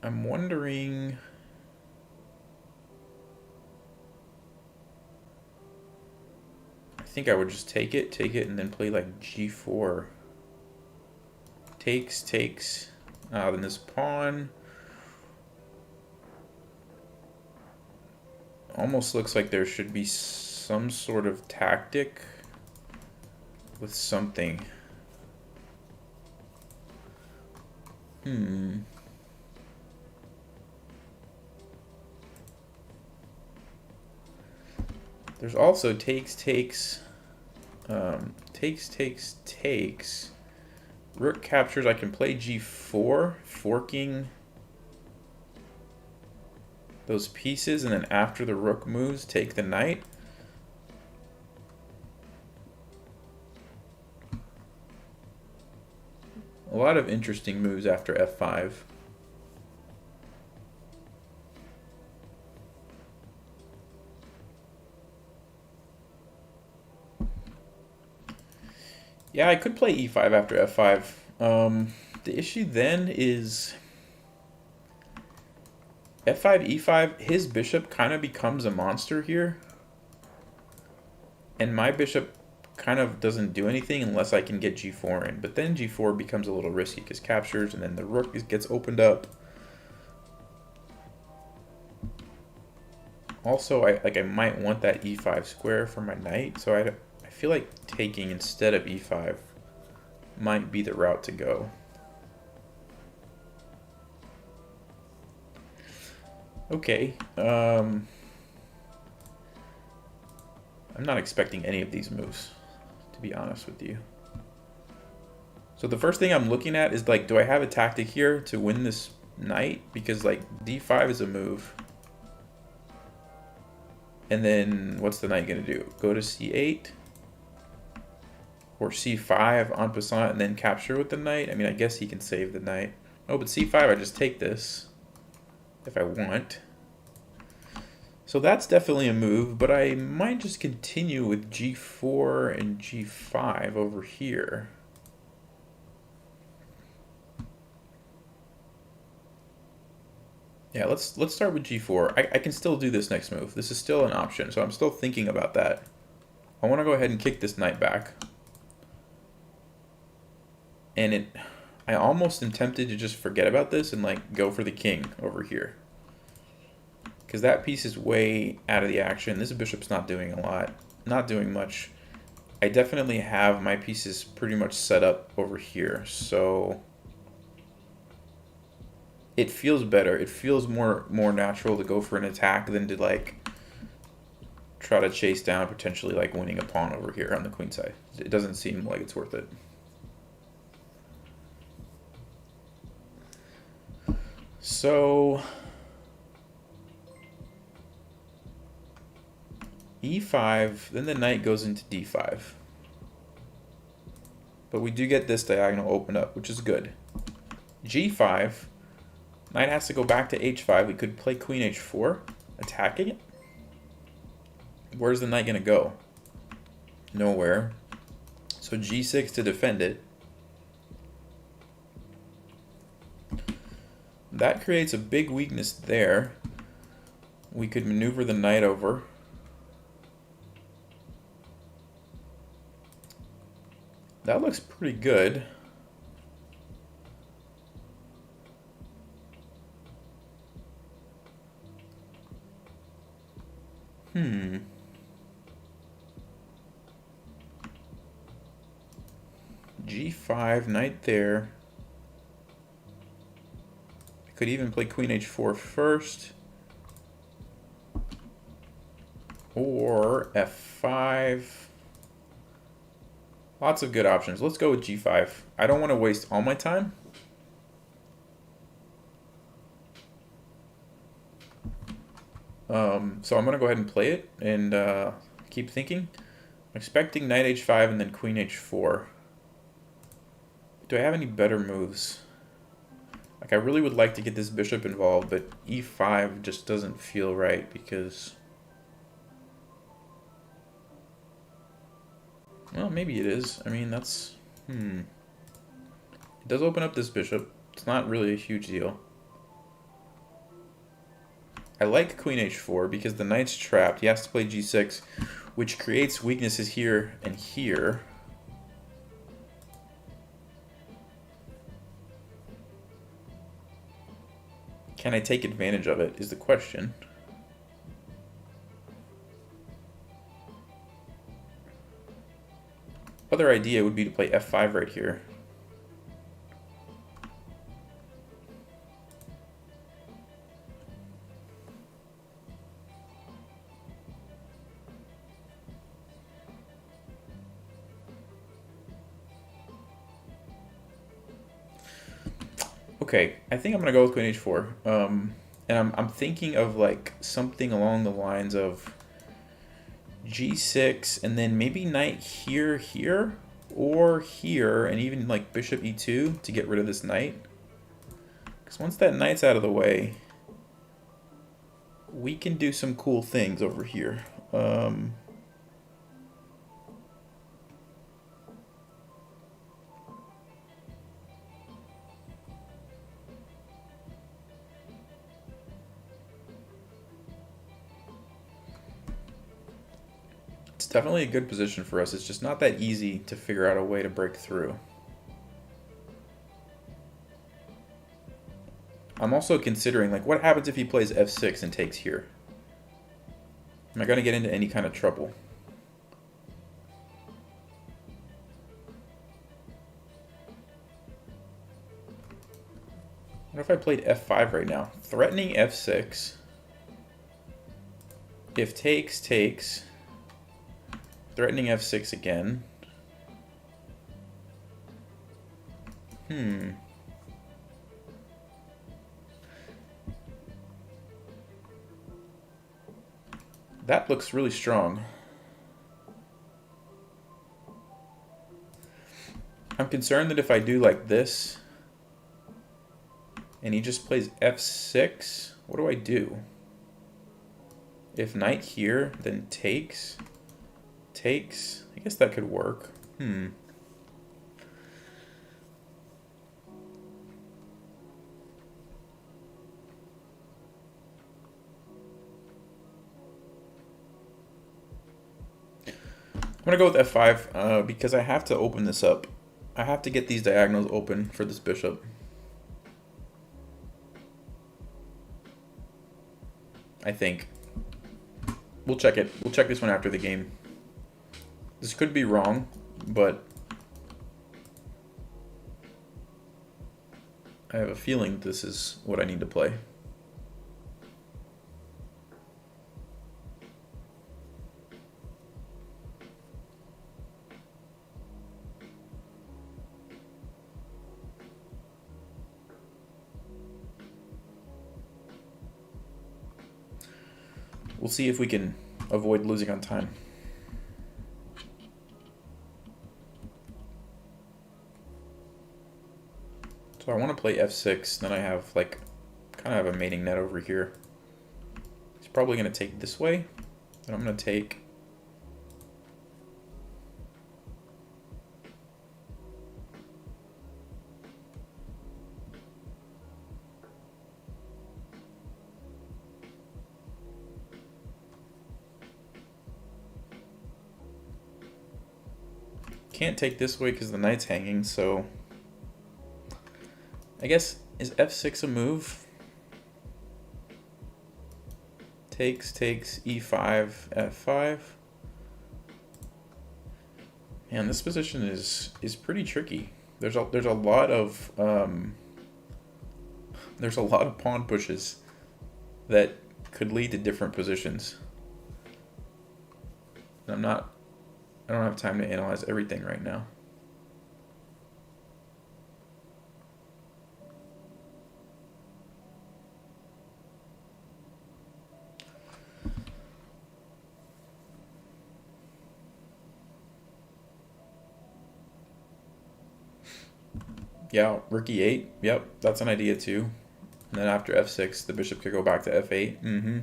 I'm wondering... I think I would just take it, and then play like g4. Takes. Then this pawn. Almost looks like there should be some sort of tactic with something. There's also takes. Rook captures. I can play g4, forking those pieces, and then after the rook moves, take the knight. A lot of interesting moves after f5. Yeah, I could play e5 after f5. The issue then is f5, e5, his bishop kind of becomes a monster here. And my bishop kind of doesn't do anything unless I can get g4 in. But then g4 becomes a little risky because captures, and then the rook gets opened up. Also, I might want that e5 square for my knight, so I feel like taking instead of e5 might be the route to go. Okay. I'm not expecting any of these moves, to be honest with you. So the first thing I'm looking at is, like, do I have a tactic here to win this knight? Because, like, d5 is a move. And then what's the knight going to do? Go to c8? Or c5 en passant and then capture with the knight? I mean, I guess he can save the knight. Oh, but c5, I just take this if I want. So that's definitely a move, but I might just continue with g4 and g5 over here. Yeah, let's start with g4. I can still do this next move. This is still an option, so I'm still thinking about that. I want to go ahead and kick this knight back. And I almost am tempted to just forget about this and, like, go for the king over here. Because that piece is way out of the action. This bishop's not doing a lot. Not doing much. I definitely have my pieces pretty much set up over here. So it feels better. It feels more natural to go for an attack than to, like, try to chase down potentially, like, winning a pawn over here on the queen side. It doesn't seem like it's worth it. So e5, then the knight goes into d5. But we do get this diagonal opened up, which is good. g5, Knight has to go back to h5. We could play queen h4, attacking it. Where's the knight going to go? Nowhere. So g6 to defend it. That creates a big weakness there. We could maneuver the knight over. That looks pretty good. G5, knight there. I could even play queen h4 first. Or f5. Lots of good options. Let's go with g5. I don't want to waste all my time. So I'm going to go ahead and play it and keep thinking. I'm expecting knight h5 and then queen h4. Do I have any better moves? Like, I really would like to get this bishop involved, but e5 just doesn't feel right because... Well, maybe it is. I mean, that's... It does open up this bishop. It's not really a huge deal. I like queen h4 because the knight's trapped. He has to play g6, which creates weaknesses here and here. Can I take advantage of it is the question. Other idea would be to play f5 right here. Okay, I think I'm gonna go with queen h4. And I'm thinking of like something along the lines of g6 and then maybe knight here, or here, and even like bishop e2 to get rid of this knight. Because once that knight's out of the way, we can do some cool things over here. It's definitely a good position for us. It's just not that easy to figure out a way to break through. I'm also considering, like, what happens if he plays f6 and takes here? Am I going to get into any kind of trouble? What if I played f5 right now? Threatening f6. If takes, takes. Threatening f6 again. That looks really strong. I'm concerned that if I do like this, and he just plays f6, what do I do? If knight here, then takes, takes, I guess that could work. I'm going to go with f5 because I have to open this up. I have to get these diagonals open for this bishop. I think. We'll check it. We'll check this one after the game. This could be wrong, but I have a feeling this is what I need to play. We'll see if we can avoid losing on time. So I want to play f6, then I have like kind of have a mating net over here. He's probably going to take this way, and I'm going to take... Can't take this way because the knight's hanging, so I guess, is f6 a move? Takes, e5, f5. Man, this position is pretty tricky. There's a lot of pawn pushes that could lead to different positions. And I don't have time to analyze everything right now. Yeah, rook e8. Yep, that's an idea too. And then after f6, the bishop could go back to f8.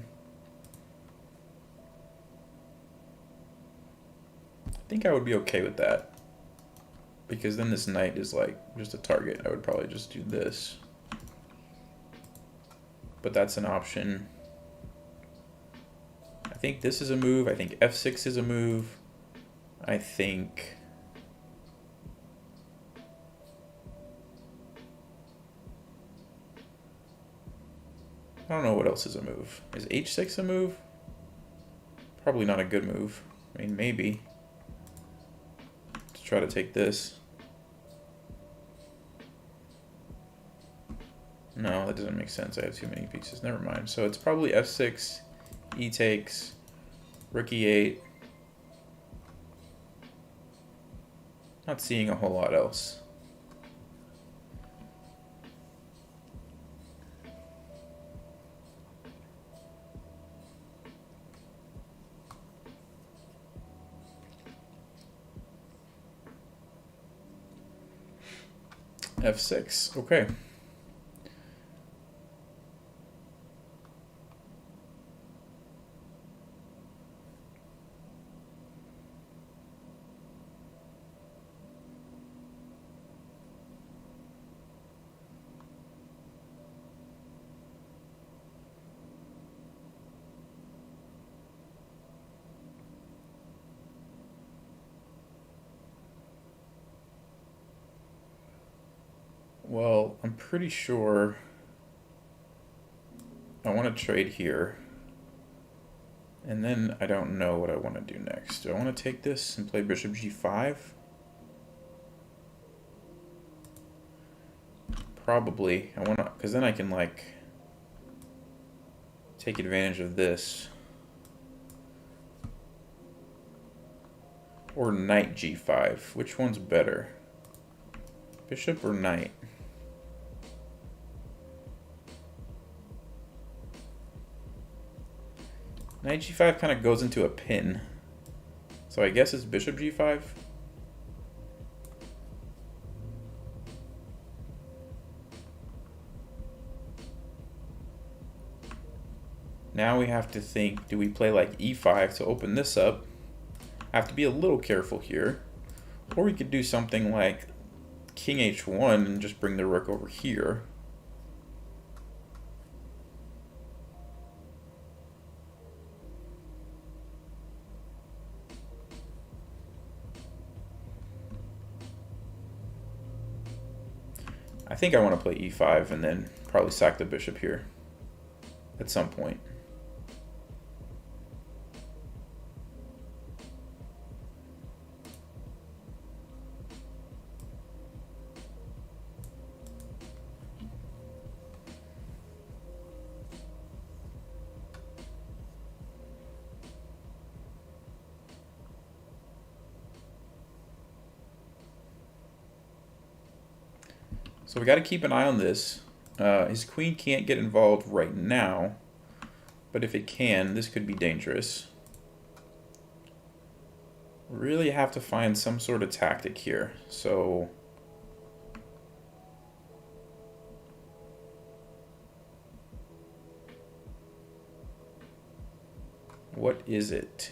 I think I would be okay with that, because then this knight is like just a target. I would probably just do this, but that's an option. I think this is a move. I think f6 is a move. I think I don't know what else is a move. Is h6 a move? Probably not a good move. I mean, maybe. Try to take this. No, that doesn't make sense. I have too many pieces. Never mind. So it's probably f6, e takes, rook e8. Not seeing a whole lot else. f6. Okay. Well, I'm pretty sure I want to trade here. And then I don't know what I want to do next. Do I want to take this and play bishop g5? Probably. I want to, because then I can like take advantage of this. Or knight g5. Which one's better? Bishop or knight? Knight g5 kind of goes into a pin. So I guess it's bishop g5. Now we have to think, do we play like e5 to open this up? Have to be a little careful here. Or we could do something like king h1 and just bring the rook over here. I think I want to play e5 and then probably sack the bishop here at some point. So we got to keep an eye on this. His queen can't get involved right now, but if it can, this could be dangerous. Really have to find some sort of tactic here. So What is it?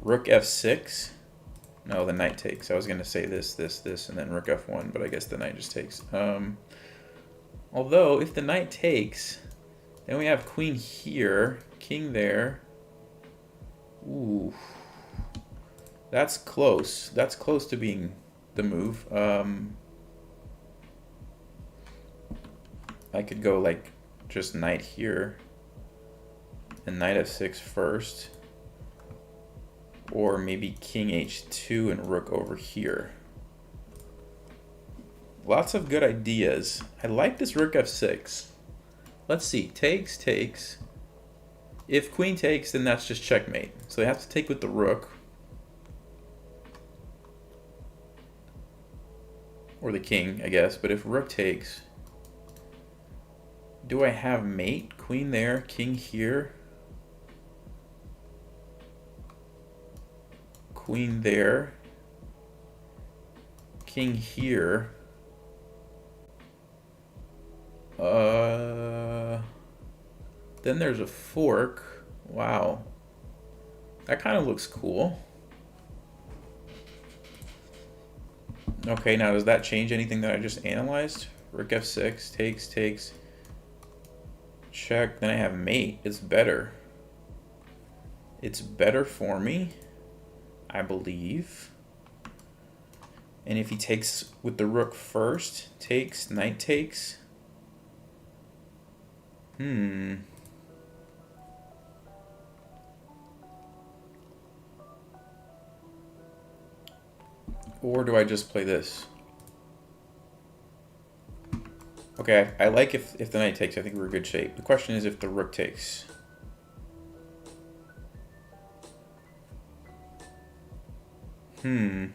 Rook f6? No, the knight takes. I was going to say this, and then rook f1, but I guess the knight just takes. Although, if the knight takes, then we have queen here, king there. Ooh. That's close. That's close to being the move. I could go like just knight here and knight f6 first. Or maybe king h2 and rook over here. Lots of good ideas. I like this rook f6. Let's see. Takes, takes. If queen takes, then that's just checkmate. So they have to take with the rook. Or the king, I guess. But if rook takes, do I have mate? Queen there, king here. Queen there. King here. Then there's a fork. Wow. That kind of looks cool. Okay, now does that change anything that I just analyzed? Rook f6, takes, takes. Check, then I have mate. It's better. It's better for me, I believe. And if he takes with the rook first, takes, knight takes. Or do I just play this? Okay, I like if the knight takes. I think we're in good shape. The question is if the rook takes. I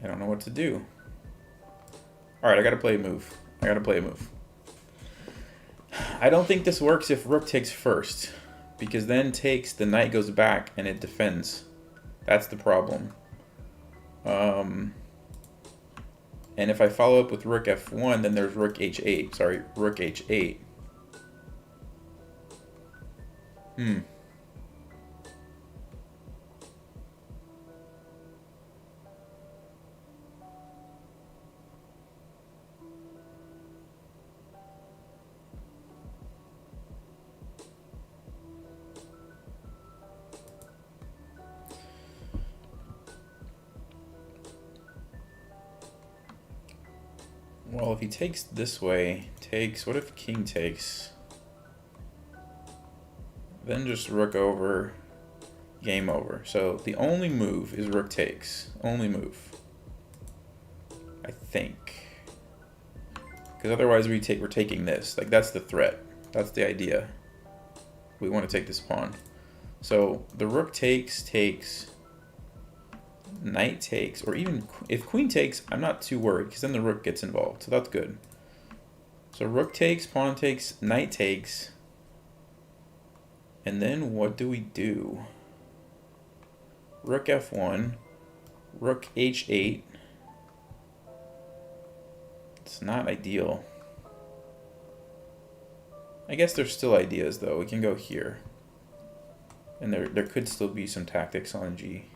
don't know what to do. Alright, I gotta play a move. I don't think this works if rook takes first. Because then takes, the knight goes back, and it defends. That's the problem. And if I follow up with rook f1, then there's rook h8. Sorry, rook h8. Well, if he takes this way, takes, what if king takes? Then just rook over, game over. So the only move is rook takes. Only move. I think. Because otherwise we're taking this. Like, that's the threat. That's the idea. We want to take this pawn. So the rook takes, takes. Knight takes, or even if queen takes, I'm not too worried because then the rook gets involved, so that's good. So rook takes, pawn takes, knight takes, and then what do we do? Rook f1, rook h8. It's not ideal. I guess there's still ideas though. We can go here, and there could still be some tactics on G6.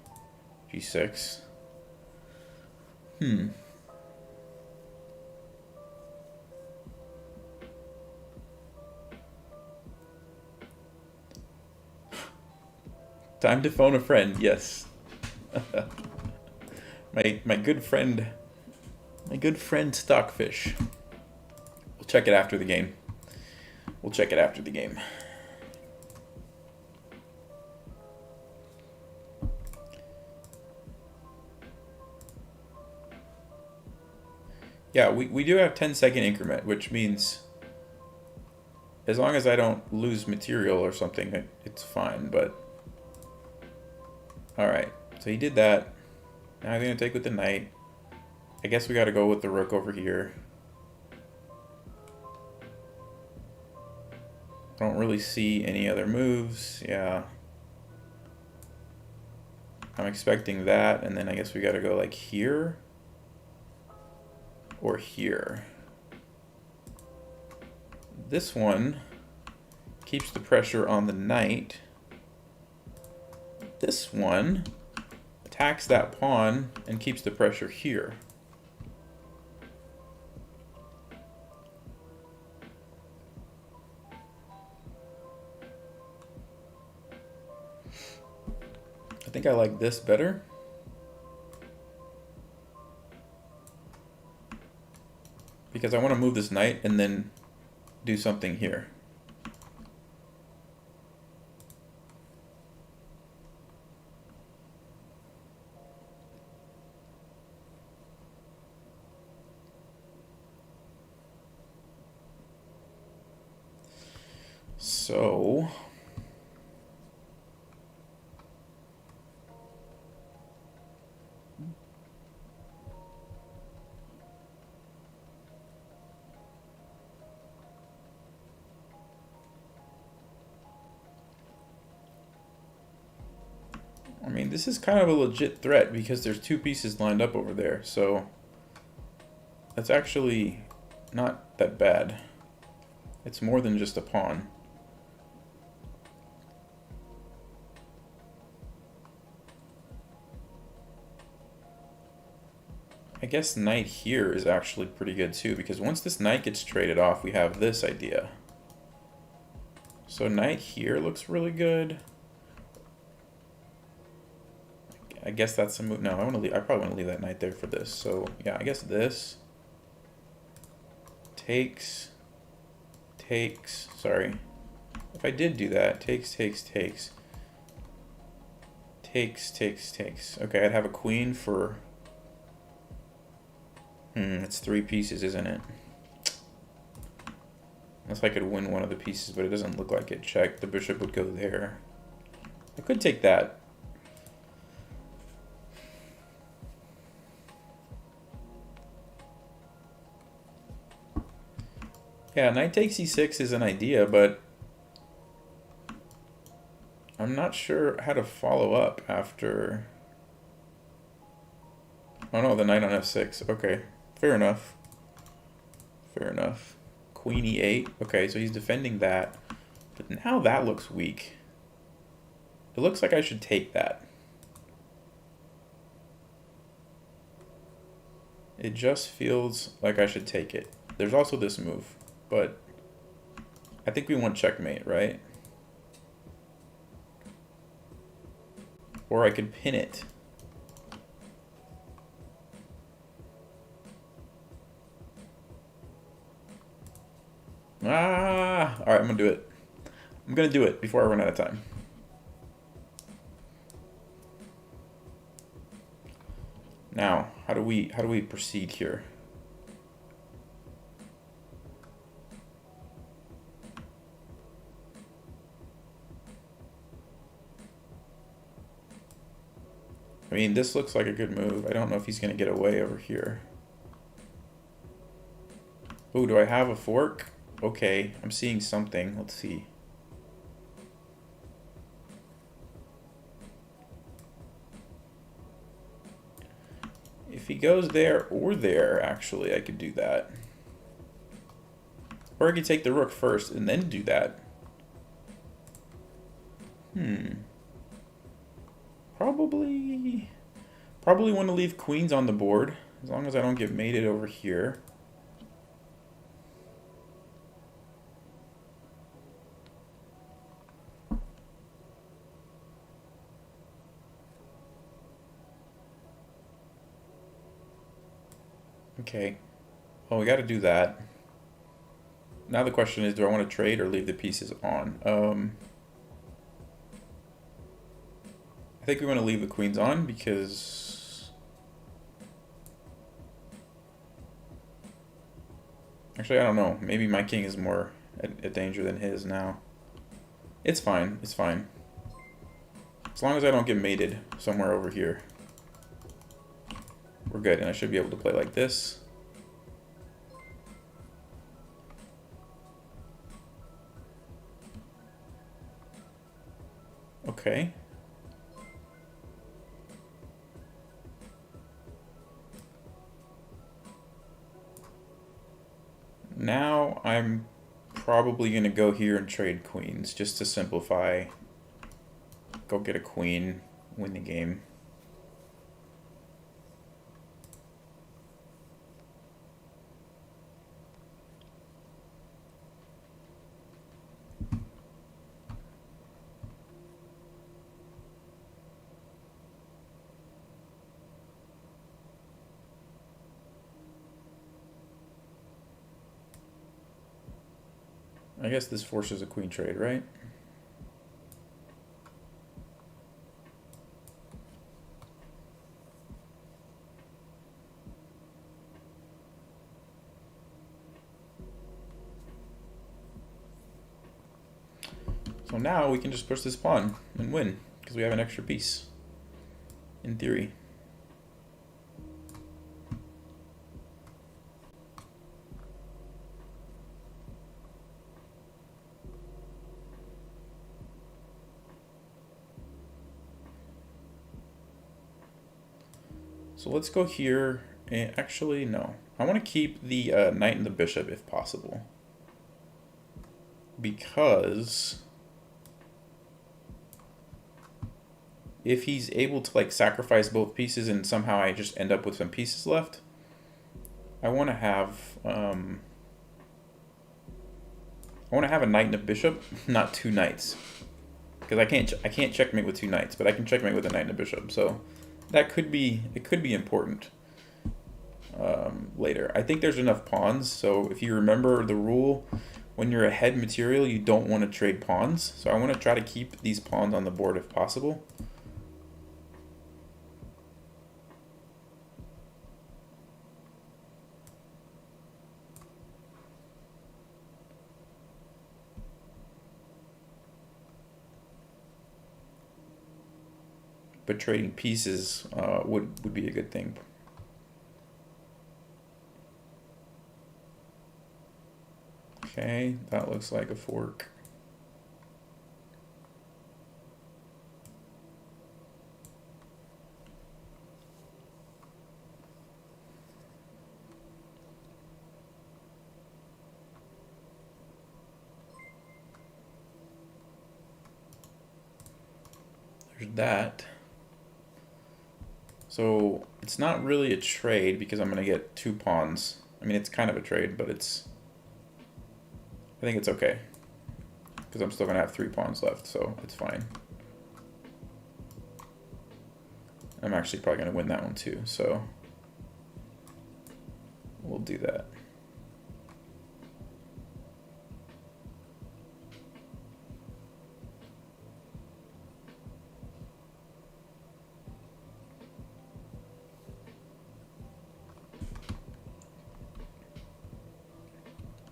Time to phone a friend, yes. my good friend Stockfish. We'll check it after the game. Yeah, we do have 10-second increment, which means as long as I don't lose material or something, it's fine, but... Alright, so he did that. Now I'm going to take with the knight. I guess we got to go with the rook over here. I don't really see any other moves, yeah. I'm expecting that, and then I guess we got to go like here. Or here. this one keeps the pressure on the knight. This one attacks that pawn and keeps the pressure here. I think I like this better. Because I want to move this knight and then do something here. So I mean, this is kind of a legit threat because there's two pieces lined up over there, so that's actually not that bad. It's more than just a pawn. I guess knight here is actually pretty good too, because once this knight gets traded off, we have this idea. So knight here looks really good. I guess that's a move. No, I probably want to leave that knight there for this. So yeah, I guess this takes. Sorry, if I did do that, takes. Okay, I'd have a queen for. It's three pieces, isn't it? Unless I could win one of the pieces, but it doesn't look like it. Check. The bishop would go there. I could take that. Yeah, knight takes e6 is an idea, but I'm not sure how to follow up after. Oh no, the knight on f6. Okay, fair enough. Fair enough. Queen e8. Okay, so he's defending that. But now that looks weak. It looks like I should take that. It just feels like I should take it. There's also this move, but I think we want checkmate, right? Or I could pin it. Alright, I'm gonna do it. I'm gonna do it before I run out of time. Now, how do we proceed here? I mean, this looks like a good move. I don't know if he's gonna get away over here. Oh, do I have a fork? Okay, I'm seeing something. Let's see. If he goes there or there, actually, I could do that. Or I could take the rook first and then do that. Probably want to leave queens on the board, as long as I don't get mated over here. Okay. Well, we got to do that. Now the question is, do I want to trade or leave the pieces on? I think we want to leave the queens on because... Actually, I don't know. Maybe my king is more at danger than his now. It's fine. It's fine. As long as I don't get mated somewhere over here. We're good, and I should be able to play like this. Okay. Now I'm probably going to go here and trade queens just to simplify. Go get a queen, win the game. I guess this forces a queen trade, right? So now we can just push this pawn and win because we have an extra piece, in theory. So let's go here, and actually, no. I want to keep the knight and the bishop if possible. Because if he's able to like sacrifice both pieces and somehow I just end up with some pieces left, I want to have a knight and a bishop, not two knights. Because I can't checkmate with two knights, but I can checkmate with a knight and a bishop. So that could be important later. I think there's enough pawns. So if you remember the rule, when you're ahead material, you don't want to trade pawns. So I want to try to keep these pawns on the board if possible. But trading pieces would be a good thing. Okay, that looks like a fork. There's that. So it's not really a trade because I'm going to get two pawns. I mean, it's kind of a trade, but I think it's okay. Because I'm still going to have three pawns left, so it's fine. I'm actually probably going to win that one too, so we'll do that.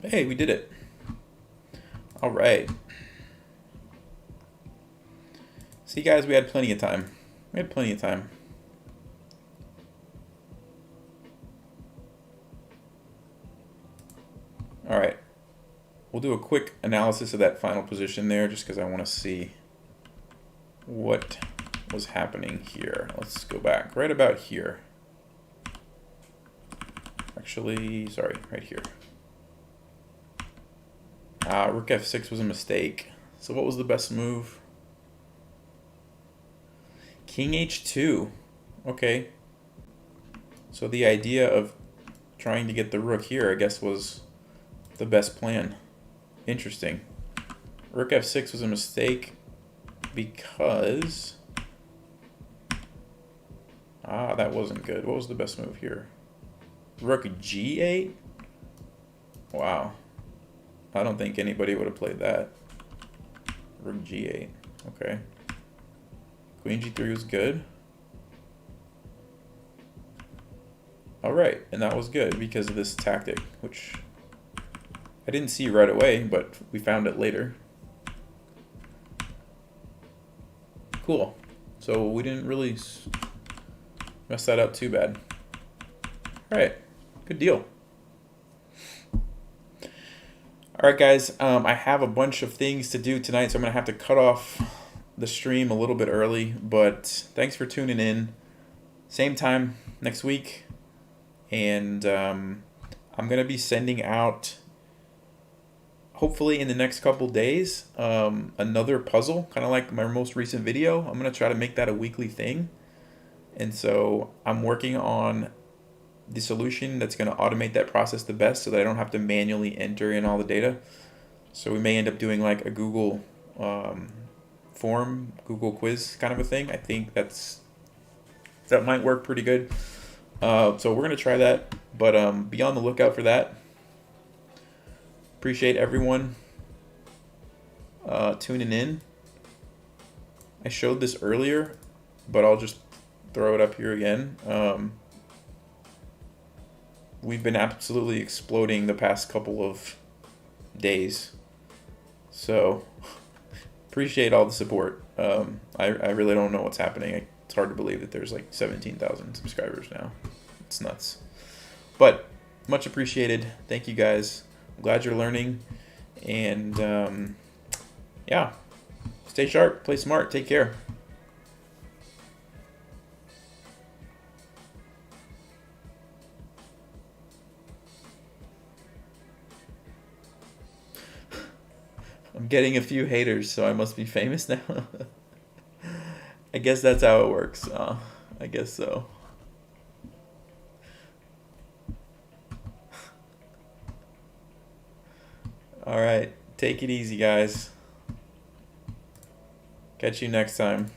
Hey, we did it. All right. See, guys, we had plenty of time. We had plenty of time. All right. We'll do a quick analysis of that final position there just because I want to see what was happening here. Let's go back right about here. Actually, sorry, right here. Rook f6 was a mistake. So what was the best move? King h2. Okay. So the idea of trying to get the rook here, I guess, was the best plan. Interesting. Rook f6 was a mistake because... that wasn't good. What was the best move here? Rook g8? Wow. I don't think anybody would have played that. Rook g8. Okay. Queen g3 was good. Alright, and that was good because of this tactic, which I didn't see right away, but we found it later. Cool. So we didn't really mess that up too bad. Alright, good deal. Alright guys, I have a bunch of things to do tonight, so I'm going to have to cut off the stream a little bit early, but thanks for tuning in. Same time next week, and I'm going to be sending out hopefully in the next couple days, another puzzle, kind of like my most recent video. I'm going to try to make that a weekly thing. And so I'm working on the solution that's going to automate that process the best so that I don't have to manually enter in all the data. So we may end up doing like a Google form, Google quiz kind of a thing. I think that might work pretty good. So we're going to try that, but be on the lookout for that. Appreciate everyone tuning in. I showed this earlier, but I'll just throw it up here again. We've been absolutely exploding the past couple of days. So appreciate all the support. I really don't know what's happening. It's hard to believe that there's like 17,000 subscribers now. It's nuts. But much appreciated. Thank you guys. I'm glad you're learning. And yeah, stay sharp, play smart, take care. I'm getting a few haters, so I must be famous now. I guess that's how it works. I guess so. All right, take it easy, guys. Catch you next time.